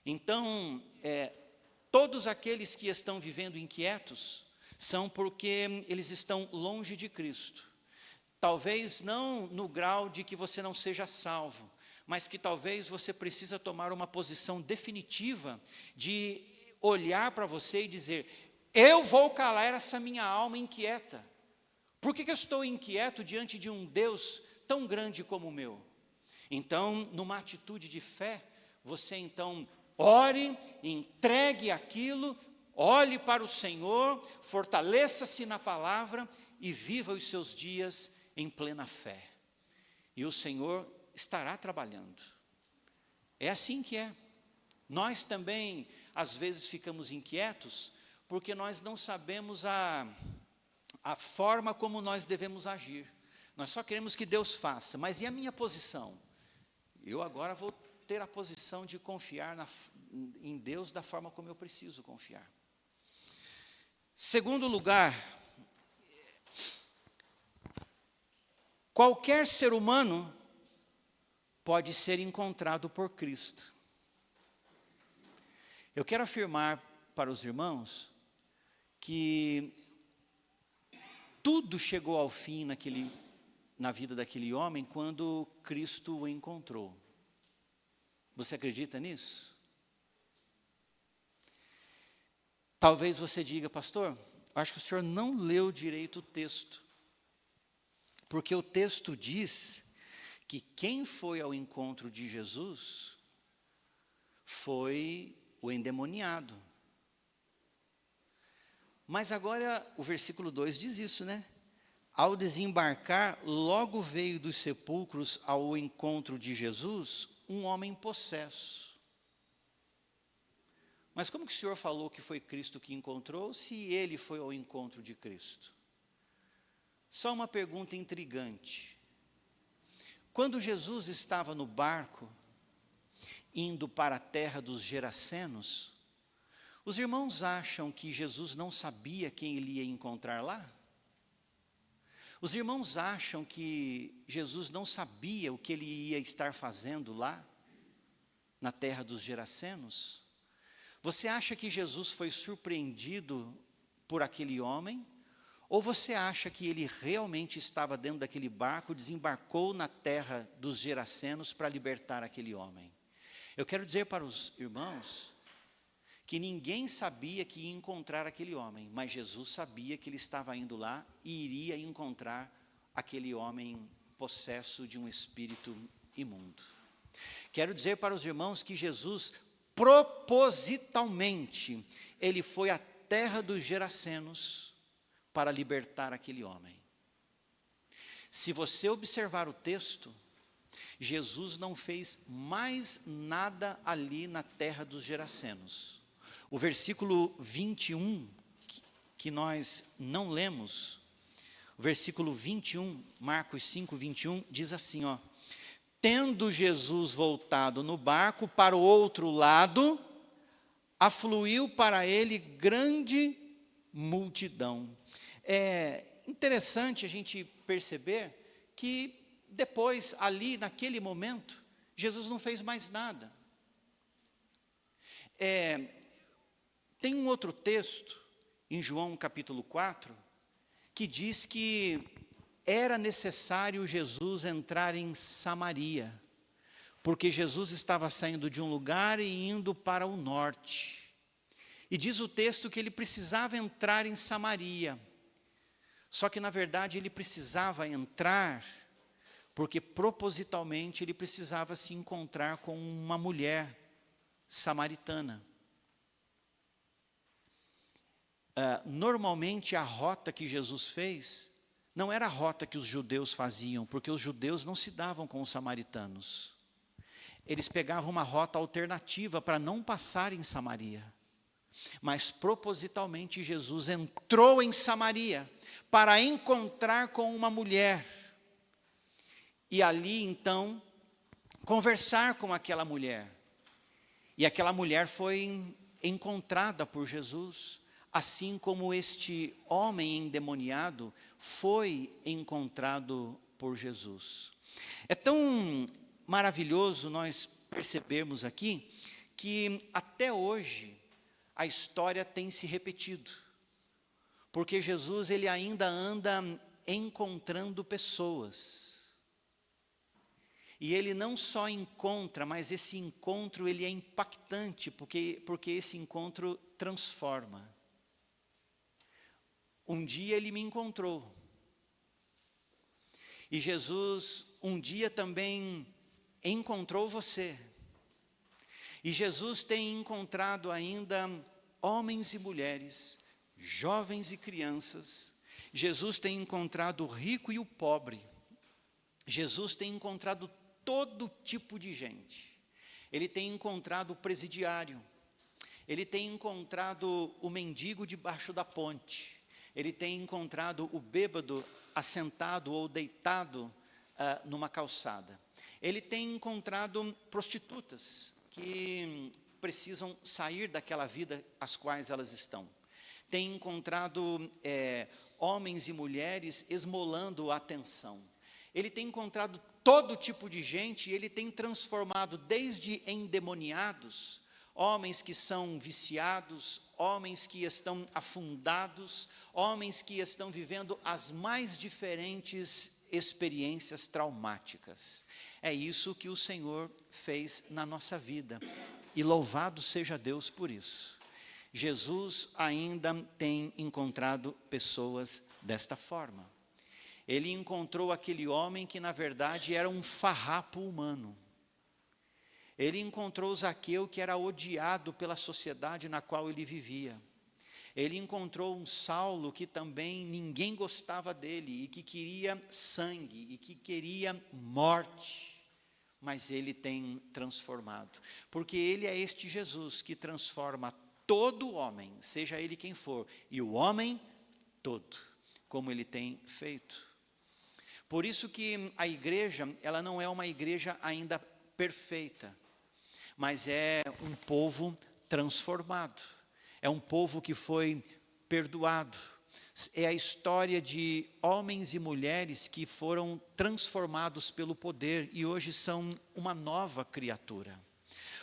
Então, todos aqueles que estão vivendo inquietos, são porque eles estão longe de Cristo. Talvez não no grau de que você não seja salvo, mas que talvez você precisa tomar uma posição definitiva de olhar para você e dizer, eu vou calar essa minha alma inquieta. Por que eu estou inquieto diante de um Deus tão grande como o meu? Então, numa atitude de fé, você então ore, entregue aquilo, olhe para o Senhor, fortaleça-se na palavra e viva os seus dias em plena fé. E o Senhor estará trabalhando. É assim que é. Nós também, às vezes, ficamos inquietos, porque nós não sabemos a forma como nós devemos agir. Nós só queremos que Deus faça, mas e a minha posição? Eu agora vou ter a posição de confiar em Deus da forma como eu preciso confiar. Segundo lugar, qualquer ser humano pode ser encontrado por Cristo. Eu quero afirmar para os irmãos que tudo chegou ao fim na vida daquele homem quando Cristo o encontrou. Você acredita nisso? Talvez você diga, pastor, acho que o senhor não leu direito o texto. Porque o texto diz que quem foi ao encontro de Jesus foi o endemoniado. Mas agora o versículo 2 diz isso, né? Ao desembarcar, logo veio dos sepulcros ao encontro de Jesus um homem possesso. Mas como que o senhor falou que foi Cristo que encontrou, se ele foi ao encontro de Cristo? Só uma pergunta intrigante. Quando Jesus estava no barco, indo para a terra dos Gerasenos, os irmãos acham que Jesus não sabia quem ele ia encontrar lá? Os irmãos acham que Jesus não sabia o que ele ia estar fazendo lá, na terra dos Gerasenos? Você acha que Jesus foi surpreendido por aquele homem? Ou você acha que ele realmente estava dentro daquele barco, desembarcou na terra dos Gerasenos para libertar aquele homem? Eu quero dizer para os irmãos que ninguém sabia que ia encontrar aquele homem, mas Jesus sabia que ele estava indo lá e iria encontrar aquele homem possesso de um espírito imundo. Quero dizer para os irmãos que Jesus, propositalmente, ele foi à terra dos Gerasenos para libertar aquele homem. Se você observar o texto, Jesus não fez mais nada ali na terra dos Gerasenos. O versículo 21, que nós não lemos, o versículo 21, Marcos 5, 21, diz assim, ó: tendo Jesus voltado no barco para o outro lado, afluiu para ele grande multidão. É interessante a gente perceber que depois, ali, naquele momento, Jesus não fez mais nada. Tem um outro texto, em João capítulo 4, que diz que era necessário Jesus entrar em Samaria, porque Jesus estava saindo de um lugar e indo para o norte. E diz o texto que ele precisava entrar em Samaria. Só que, na verdade, ele precisava entrar porque propositalmente ele precisava se encontrar com uma mulher samaritana. Normalmente a rota que Jesus fez não era a rota que os judeus faziam, porque os judeus não se davam com os samaritanos. eles pegavam uma rota alternativa para não passar em Samaria. Mas propositalmente Jesus entrou em Samaria para encontrar com uma mulher. E ali então conversar com aquela mulher. E aquela mulher foi encontrada por Jesus, assim como este homem endemoniado foi encontrado por Jesus. É tão maravilhoso nós percebermos aqui que até hoje a história tem se repetido. Porque Jesus ele ainda anda encontrando pessoas. E ele não só encontra, mas esse encontro ele é impactante, porque esse encontro transforma. Um dia ele me encontrou. E Jesus um dia também encontrou você. E Jesus tem encontrado ainda homens e mulheres, jovens e crianças. Jesus tem encontrado o rico e o pobre. Jesus tem encontrado todo tipo de gente. Ele tem encontrado o presidiário. Ele tem encontrado o mendigo debaixo da ponte. Ele tem encontrado o bêbado assentado ou deitado numa calçada. Ele tem encontrado prostitutas que precisam sair daquela vida às quais elas estão. Tem encontrado homens e mulheres esmolando a atenção. Ele tem encontrado todo tipo de gente, e ele tem transformado desde endemoniados, homens que são viciados, homens que estão afundados, homens que estão vivendo as mais diferentes experiências traumáticas. É isso que o Senhor fez na nossa vida, e louvado seja Deus por isso. Jesus ainda tem encontrado pessoas desta forma. Ele encontrou aquele homem que na verdade era um farrapo humano. Ele encontrou Zaqueu, que era odiado pela sociedade na qual ele vivia. Ele encontrou um Saulo que também ninguém gostava dele, e que queria sangue, e que queria morte. Mas ele tem transformado, porque ele é este Jesus que transforma todo homem, seja ele quem for, e o homem todo, como ele tem feito. Por isso que a igreja, ela não é uma igreja ainda perfeita, mas é um povo transformado, é um povo que foi perdoado. É a história de homens e mulheres que foram transformados pelo poder e hoje são uma nova criatura.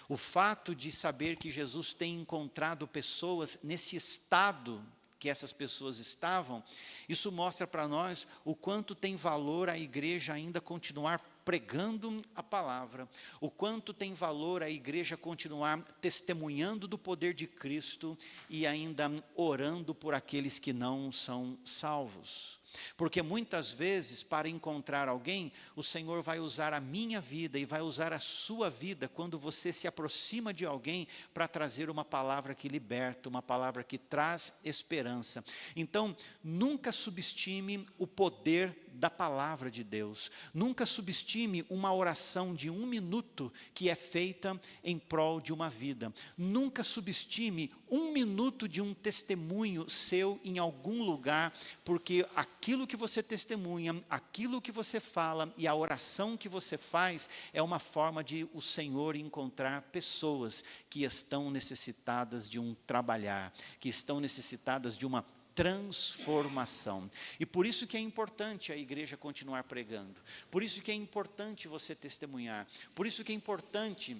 O fato de saber que Jesus tem encontrado pessoas nesse estado que essas pessoas estavam, isso mostra para nós o quanto tem valor a igreja ainda continuar pregando a palavra, o quanto tem valor a igreja continuar testemunhando do poder de Cristo e ainda orando por aqueles que não são salvos. Porque muitas vezes, para encontrar alguém, o Senhor vai usar a minha vida e vai usar a sua vida quando você se aproxima de alguém para trazer uma palavra que liberta, uma palavra que traz esperança. Então, nunca subestime o poder da palavra de Deus. Nunca subestime uma oração de 1 minuto que é feita em prol de uma vida. Nunca subestime 1 minuto de um testemunho seu em algum lugar, porque aquilo que você testemunha, aquilo que você fala e a oração que você faz é uma forma de o Senhor encontrar pessoas que estão necessitadas de um trabalhar, que estão necessitadas de uma transformação. E por isso que é importante a igreja continuar pregando. Por isso que é importante você testemunhar. Por isso que é importante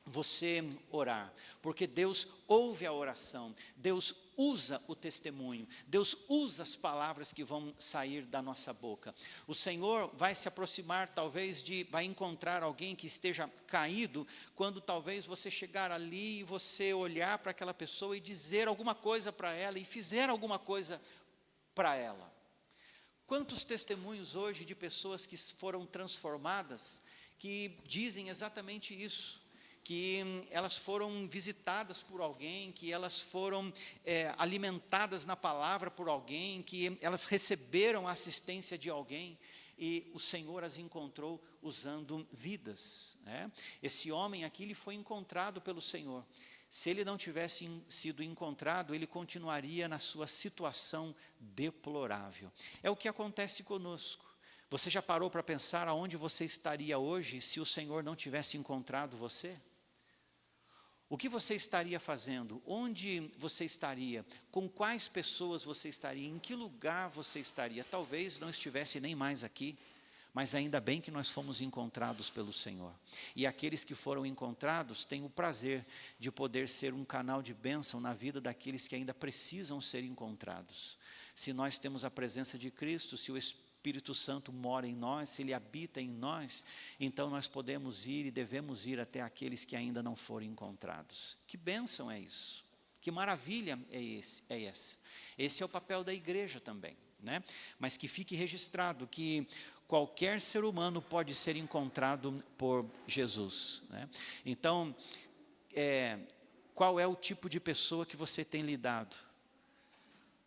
você orar, porque Deus ouve a oração, Deus usa o testemunho, Deus usa as palavras que vão sair da nossa boca. O Senhor vai se aproximar, talvez, vai encontrar alguém que esteja caído, quando talvez você chegar ali e você olhar para aquela pessoa e dizer alguma coisa para ela, e fizer alguma coisa para ela. Quantos testemunhos hoje de pessoas que foram transformadas, que dizem exatamente isso, que elas foram visitadas por alguém, que elas foram alimentadas na palavra por alguém, que elas receberam a assistência de alguém. e o Senhor as encontrou usando vidas, né? Esse homem aqui, ele foi encontrado pelo Senhor. Se ele não tivesse sido encontrado, ele continuaria na sua situação deplorável. É o que acontece conosco. Você já parou para pensar aonde você estaria hoje se o Senhor não tivesse encontrado você? O que você estaria fazendo? Onde você estaria? Com quais pessoas você estaria? Em que lugar você estaria? Talvez não estivesse nem mais aqui, mas ainda bem que nós fomos encontrados pelo Senhor. E aqueles que foram encontrados têm o prazer de poder ser um canal de bênção na vida daqueles que ainda precisam ser encontrados. Se nós temos a presença de Cristo, se o Espírito Santo mora em nós, se Ele habita em nós, então nós podemos ir e devemos ir até aqueles que ainda não foram encontrados. Que bênção é isso? Que maravilha é essa? Esse é o papel da igreja também, né? Mas que fique registrado que qualquer ser humano pode ser encontrado por Jesus, né? Então, qual é o tipo de pessoa que você tem lidado?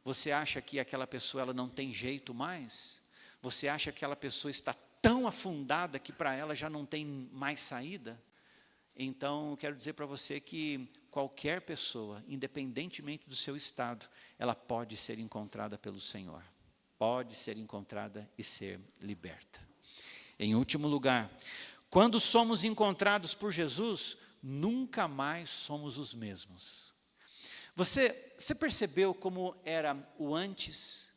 Você acha que aquela pessoa ela não tem jeito mais? Você acha que aquela pessoa está tão afundada que para ela já não tem mais saída? Então, eu quero dizer para você que qualquer pessoa, independentemente do seu estado, ela pode ser encontrada pelo Senhor. Pode ser encontrada e ser liberta. Em último lugar, quando somos encontrados por Jesus, nunca mais somos os mesmos. Você percebeu como era o antes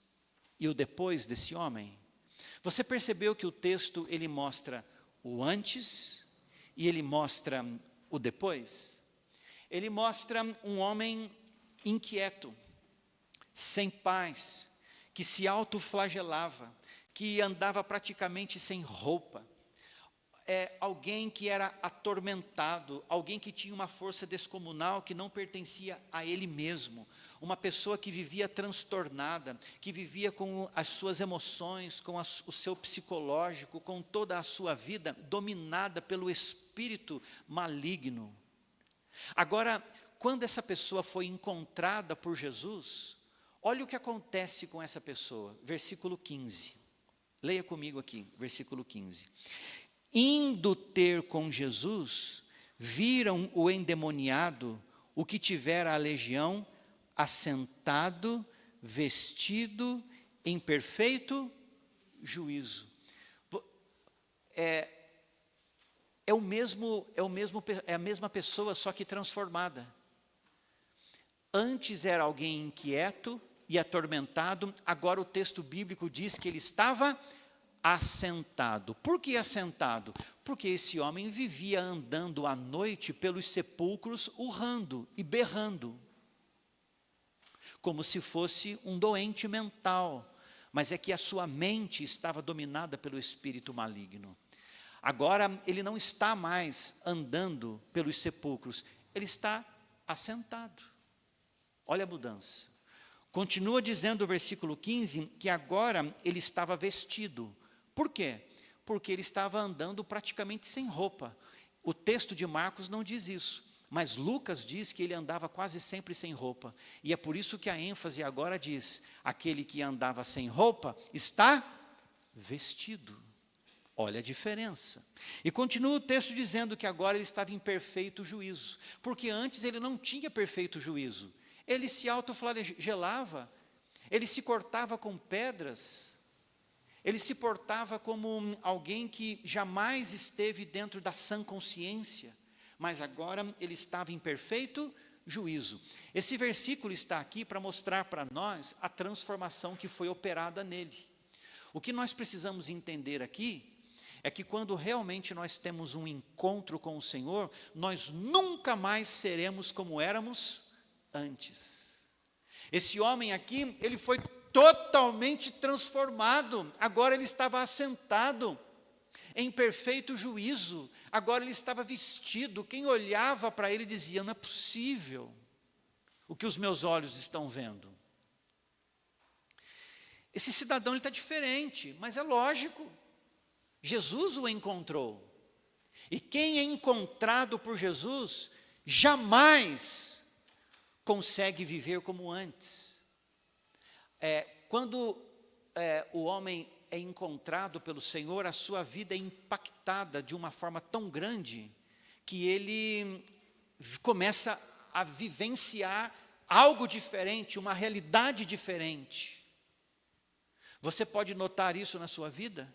e o depois desse homem? Você percebeu que o texto ele mostra o antes e ele mostra o depois? Ele mostra um homem inquieto, sem paz, que se autoflagelava, que andava praticamente sem roupa. Alguém que era atormentado, alguém que tinha uma força descomunal que não pertencia a ele mesmo, uma pessoa que vivia transtornada, que vivia com as suas emoções, com o seu psicológico, com toda a sua vida dominada pelo espírito maligno. Agora, quando essa pessoa foi encontrada por Jesus, olha o que acontece com essa pessoa, versículo 15. Leia comigo aqui, versículo 15. Indo ter com Jesus, viram o endemoniado, o que tivera a legião, assentado, vestido, em perfeito juízo. É a mesma pessoa, só que transformada. Antes era alguém inquieto e atormentado, agora o texto bíblico diz que ele estava assentado. Por que assentado? Porque esse homem vivia andando à noite pelos sepulcros, urrando e berrando, como se fosse um doente mental, mas é que a sua mente estava dominada pelo espírito maligno. Agora ele não está mais andando pelos sepulcros, ele está assentado. Olha a mudança. Continua dizendo o versículo 15 que agora ele estava vestido. Por quê? Porque ele estava andando praticamente sem roupa. O texto de Marcos não diz isso, mas Lucas diz que ele andava quase sempre sem roupa. E é por isso que a ênfase agora diz: aquele que andava sem roupa está vestido. Olha a diferença. E continua o texto dizendo que agora ele estava em perfeito juízo, porque antes ele não tinha perfeito juízo. Ele se autoflagelava, ele se cortava com pedras, ele se portava como alguém que jamais esteve dentro da sã consciência, mas agora ele estava em perfeito juízo. Esse versículo está aqui para mostrar para nós a transformação que foi operada nele. O que nós precisamos entender aqui é que quando realmente nós temos um encontro com o Senhor, nós nunca mais seremos como éramos antes. Esse homem aqui, ele foi totalmente transformado. Agora ele estava assentado em perfeito juízo. Agora ele estava vestido. Quem olhava para ele dizia: não é possível o que os meus olhos estão vendo. Esse cidadão ele está diferente, mas é lógico. Jesus o encontrou. E quem é encontrado por Jesus jamais consegue viver como antes. Quando o homem é encontrado pelo Senhor, a sua vida é impactada de uma forma tão grande que ele começa a vivenciar algo diferente, uma realidade diferente. Você pode notar isso na sua vida?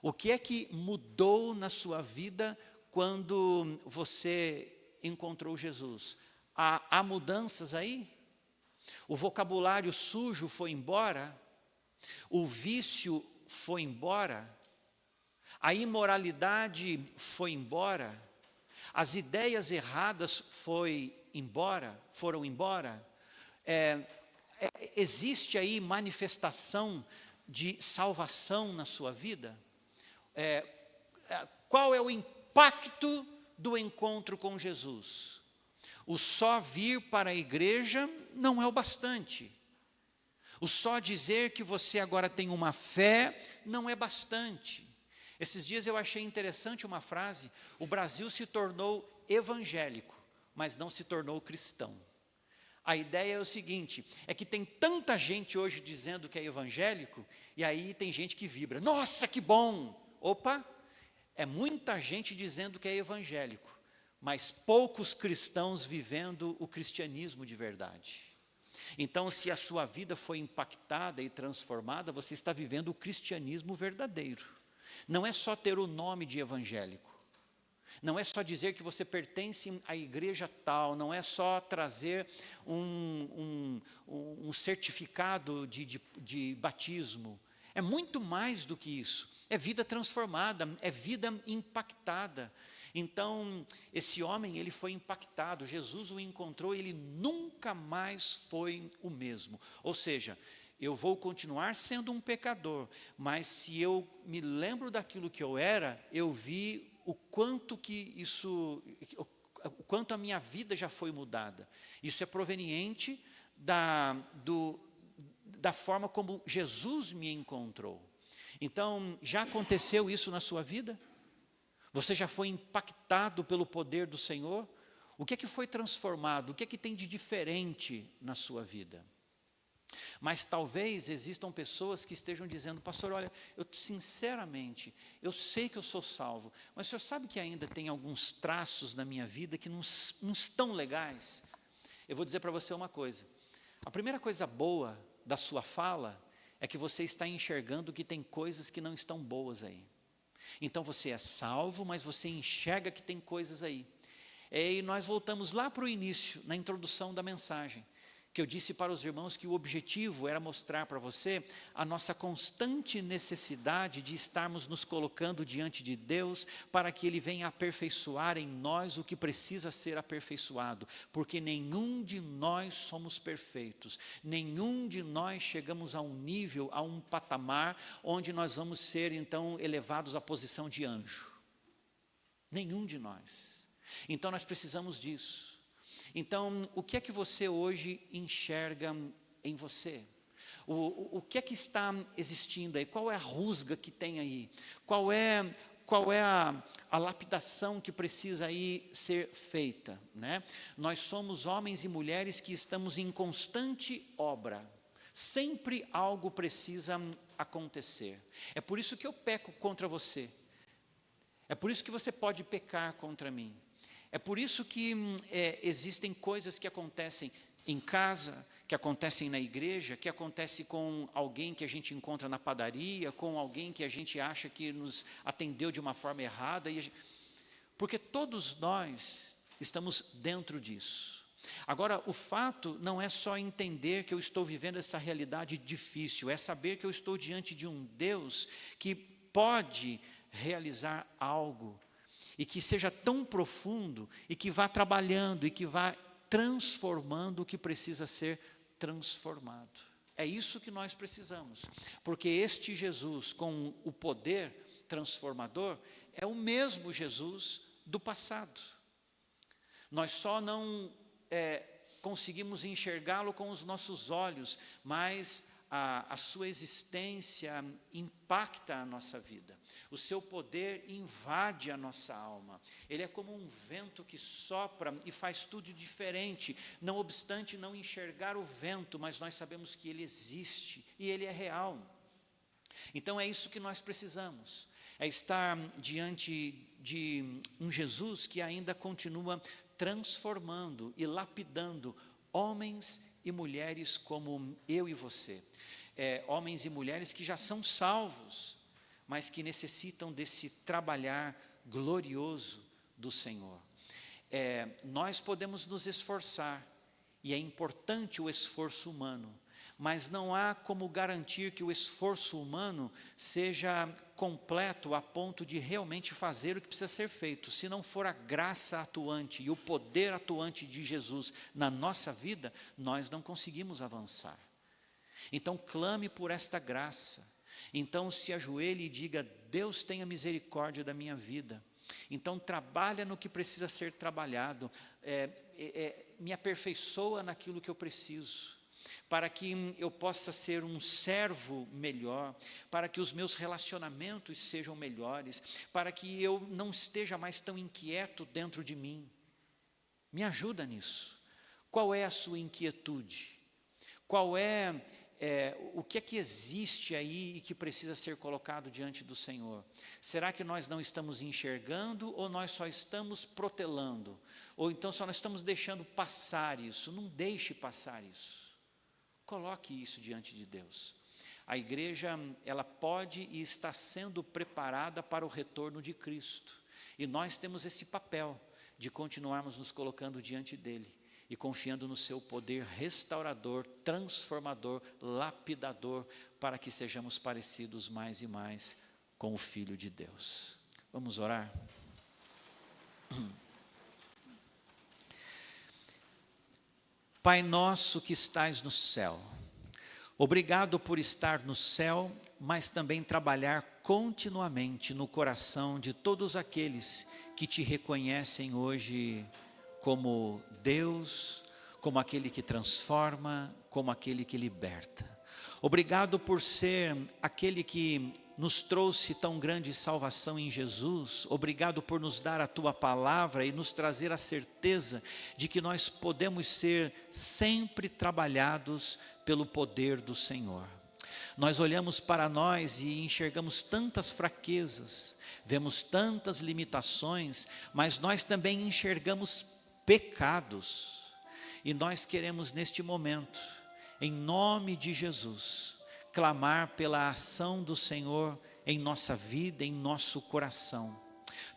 O que é que mudou na sua vida quando você encontrou Jesus? Há mudanças aí? O vocabulário sujo foi embora? O vício foi embora? A imoralidade foi embora? As ideias erradas foram embora? Existe aí manifestação de salvação na sua vida? Qual é o impacto do encontro com Jesus? O só vir para a igreja não é o bastante. O só dizer que você agora tem uma fé não é bastante. Esses dias eu achei interessante uma frase: o Brasil se tornou evangélico, mas não se tornou cristão. A ideia é o seguinte, é que tem tanta gente hoje dizendo que é evangélico, e aí tem gente que vibra, nossa, que bom! Opa, é muita gente dizendo que é evangélico, mas poucos cristãos vivendo o cristianismo de verdade. Então, se a sua vida foi impactada e transformada, você está vivendo o cristianismo verdadeiro. Não é só ter o nome de evangélico. Não é só dizer que você pertence à igreja tal, não é só trazer um certificado de batismo. É muito mais do que isso. É vida transformada, é vida impactada. Então, esse homem, ele foi impactado, Jesus o encontrou, ele nunca mais foi o mesmo. Ou seja, eu vou continuar sendo um pecador, mas se eu me lembro daquilo que eu era, eu vi o quanto a minha vida já foi mudada. Isso é proveniente da forma como Jesus me encontrou. Então, já aconteceu isso na sua vida? Você já foi impactado pelo poder do Senhor? O que é que foi transformado? O que é que tem de diferente na sua vida? Mas talvez existam pessoas que estejam dizendo, pastor, olha, sinceramente, eu sei que eu sou salvo, mas o senhor sabe que ainda tem alguns traços na minha vida que não estão legais? Eu vou dizer para você uma coisa, a primeira coisa boa da sua fala é que você está enxergando que tem coisas que não estão boas aí. Então você é salvo, mas você enxerga que tem coisas aí. E nós voltamos lá para o início, na introdução da mensagem, que eu disse para os irmãos que o objetivo era mostrar para você a nossa constante necessidade de estarmos nos colocando diante de Deus para que Ele venha aperfeiçoar em nós o que precisa ser aperfeiçoado, porque nenhum de nós somos perfeitos, nenhum de nós chegamos a um nível, a um patamar onde nós vamos ser então elevados à posição de anjo, nenhum de nós. Então nós precisamos disso. Então, o que é que você hoje enxerga em você? O que é que está existindo aí? Qual é a rusga que tem aí? Qual é a lapidação que precisa aí ser feita, né? Nós somos homens e mulheres que estamos em constante obra. Sempre algo precisa acontecer. É por isso que eu peco contra você. É por isso que você pode pecar contra mim. É por isso que existem coisas que acontecem em casa, que acontecem na igreja, que acontece com alguém que a gente encontra na padaria, com alguém que a gente acha que nos atendeu de uma forma errada. Porque todos nós estamos dentro disso. Agora, o fato não é só entender que eu estou vivendo essa realidade difícil, é saber que eu estou diante de um Deus que pode realizar algo, e que seja tão profundo, e que vá trabalhando, e que vá transformando o que precisa ser transformado. É isso que nós precisamos, porque este Jesus, com o poder transformador, é o mesmo Jesus do passado. Nós só não conseguimos enxergá-lo com os nossos olhos, mas a sua existência impacta a nossa vida. O seu poder invade a nossa alma. Ele é como um vento que sopra e faz tudo diferente. Não obstante não enxergar o vento, mas nós sabemos que ele existe e ele é real. Então é isso que nós precisamos, é estar diante de um Jesus que ainda continua transformando e lapidando homens e mulheres como eu e você. Homens e mulheres que já são salvos, mas que necessitam desse trabalhar glorioso do Senhor. Nós podemos nos esforçar, e é importante o esforço humano, mas não há como garantir que o esforço humano seja completo a ponto de realmente fazer o que precisa ser feito. Se não for a graça atuante e o poder atuante de Jesus na nossa vida, nós não conseguimos avançar. Então clame por esta graça. Então se ajoelhe e diga: Deus, tenha misericórdia da minha vida. Então trabalha no que precisa ser trabalhado, me aperfeiçoa naquilo que eu preciso, para que eu possa ser um servo melhor, para que os meus relacionamentos sejam melhores, para que eu não esteja mais tão inquieto dentro de mim. Me ajuda nisso. Qual é a sua inquietude? Qual o que é que existe aí e que precisa ser colocado diante do Senhor? Será que nós não estamos enxergando ou nós só estamos protelando? Ou então só nós estamos deixando passar isso? Não deixe passar isso. Coloque isso diante de Deus. A igreja, ela pode e está sendo preparada para o retorno de Cristo. E nós temos esse papel de continuarmos nos colocando diante dele e confiando no seu poder restaurador, transformador, lapidador, para que sejamos parecidos mais e mais com o Filho de Deus. Vamos orar? Pai nosso que estais no céu, obrigado por estar no céu, mas também trabalhar continuamente no coração de todos aqueles que te reconhecem hoje como Deus, como aquele que transforma, como aquele que liberta. Obrigado por ser aquele que nos trouxe tão grande salvação em Jesus. Obrigado por nos dar a tua palavra e nos trazer a certeza de que nós podemos ser sempre trabalhados pelo poder do Senhor. Nós olhamos para nós e enxergamos tantas fraquezas, vemos tantas limitações, mas nós também enxergamos pecados. E nós queremos neste momento, em nome de Jesus, clamar pela ação do Senhor em nossa vida, em nosso coração,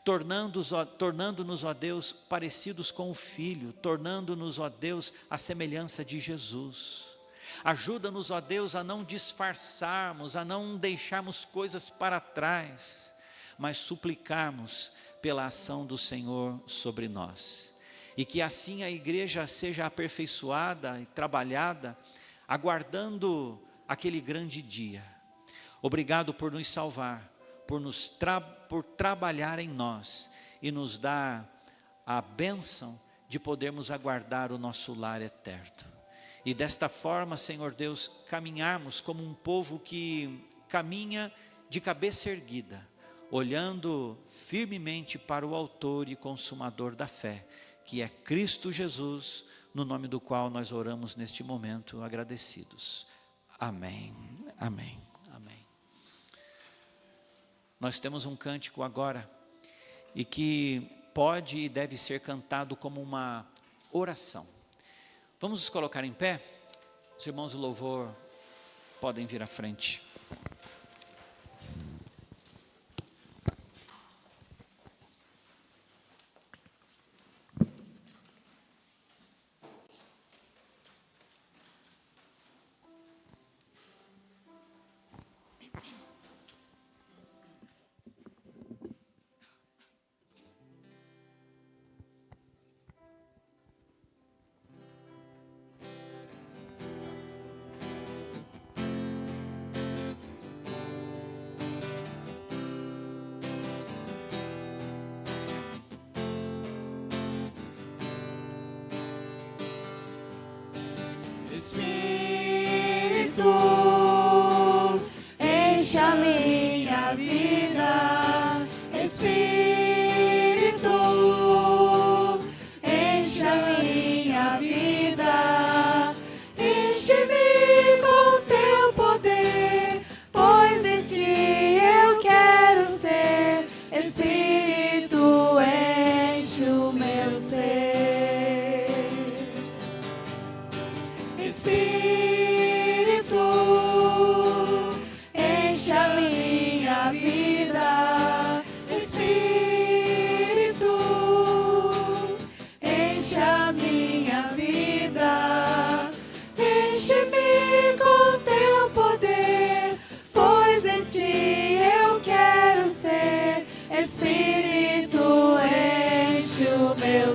tornando-nos, ó Deus, parecidos com o Filho, tornando-nos, ó Deus, a semelhança de Jesus. Ajuda-nos, ó Deus, a não disfarçarmos, a não deixarmos coisas para trás, mas suplicarmos pela ação do Senhor sobre nós. E que assim a igreja seja aperfeiçoada e trabalhada, aguardando aquele grande dia. Obrigado por nos salvar, por trabalhar em nós e nos dar a bênção de podermos aguardar o nosso lar eterno. E desta forma, Senhor Deus, caminharmos como um povo que caminha de cabeça erguida, olhando firmemente para o autor e consumador da fé, que é Cristo Jesus, no nome do qual nós oramos neste momento agradecidos. Amém, amém, amém. Nós temos um cântico agora, e que pode e deve ser cantado como uma oração. Vamos nos colocar em pé? Os irmãos do louvor podem vir à frente.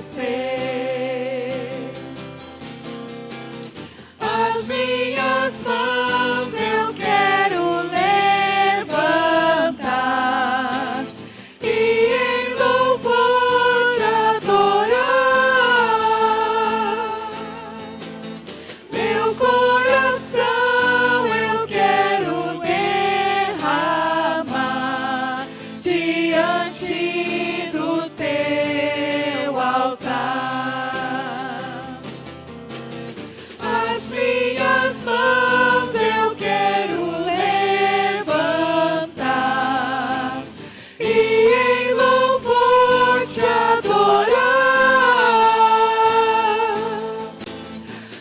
você. As minhas mãos eu quero levantar e em louvor te adorar. Meu coração eu quero derramar diante do teu altar. As minhas mãos eu quero levantar e em louvor te adorar.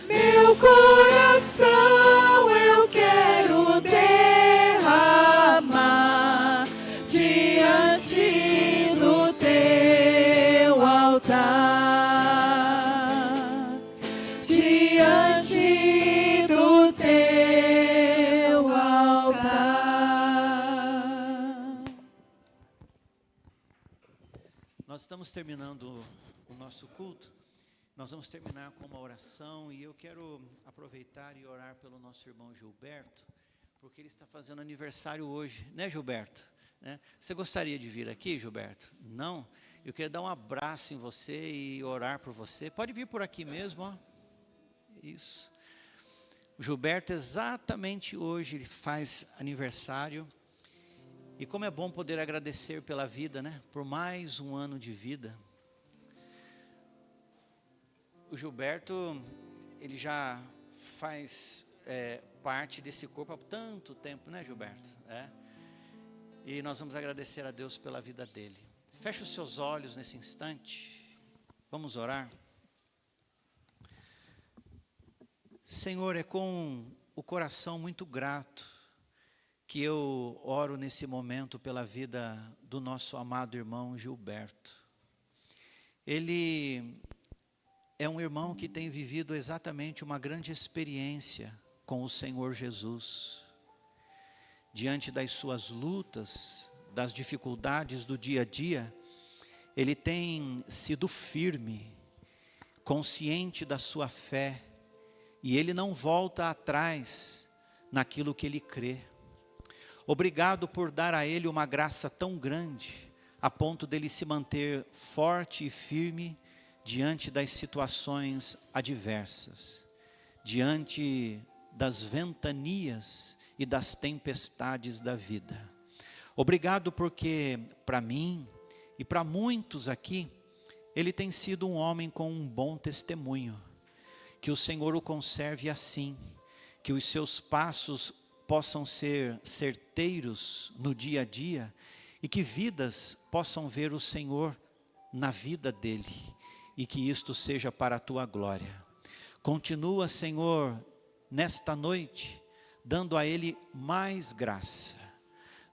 Meu coração eu quero derramar diante do teu altar. Diante do teu altar. Nós estamos terminando o nosso culto. Nós vamos terminar com uma oração e eu quero aproveitar e orar pelo nosso irmão Gilberto, porque ele está fazendo aniversário hoje, né, Gilberto? Né? Você gostaria de vir aqui, Gilberto? Não? Eu queria dar um abraço em você e orar por você. Pode vir por aqui mesmo, ó. Isso. O Gilberto, exatamente hoje, ele faz aniversário. E como é bom poder agradecer pela vida, né? Por mais um ano de vida. O Gilberto, ele já faz parte desse corpo há tanto tempo, né, Gilberto? E nós vamos agradecer a Deus pela vida dele. Feche os seus olhos nesse instante. Vamos orar. Senhor, é com o coração muito grato que eu oro nesse momento pela vida do nosso amado irmão Gilberto. Ele é um irmão que tem vivido exatamente uma grande experiência com o Senhor Jesus. Diante das suas lutas, das dificuldades do dia a dia, ele tem sido firme, consciente da sua fé, e ele não volta atrás naquilo que ele crê. Obrigado por dar a ele uma graça tão grande, a ponto dele se manter forte e firme diante das situações adversas, diante das ventanias e das tempestades da vida. Obrigado porque para mim e para muitos aqui, ele tem sido um homem com um bom testemunho. Que o Senhor o conserve assim, que os seus passos possam ser certeiros no dia a dia e que vidas possam ver o Senhor na vida dele e que isto seja para a tua glória. Continua, Senhor, nesta noite, dando a ele mais graça,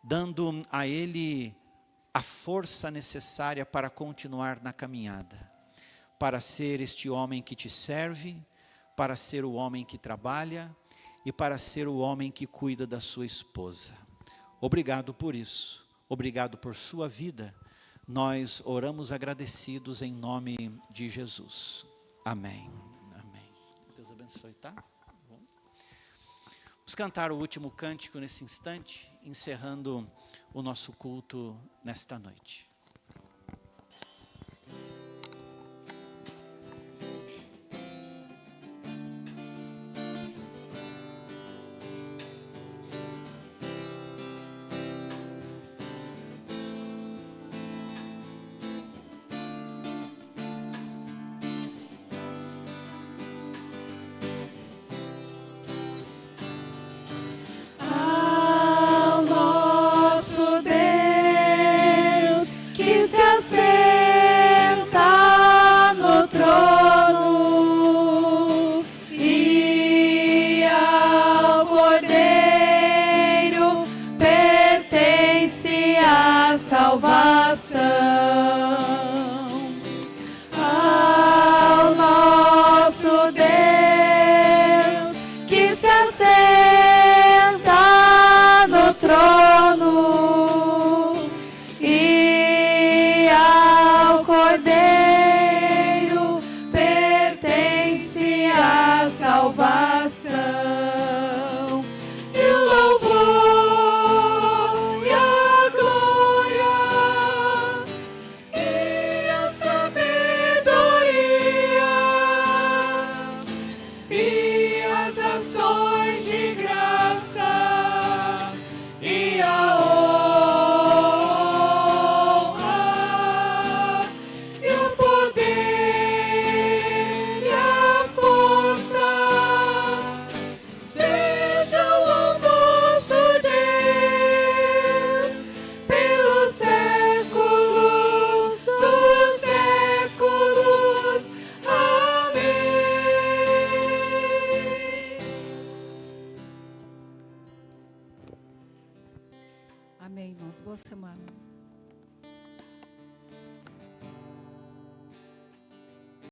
dando a ele a força necessária para continuar na caminhada, para ser este homem que te serve, para ser o homem que trabalha e para ser o homem que cuida da sua esposa. Obrigado por isso, obrigado por sua vida. Nós oramos agradecidos em nome de Jesus. Amém. Amém. Deus abençoe, tá? Bom. Vamos cantar o último cântico nesse instante, encerrando o nosso culto nesta noite. Ao nosso Deus irmãos. Boa semana.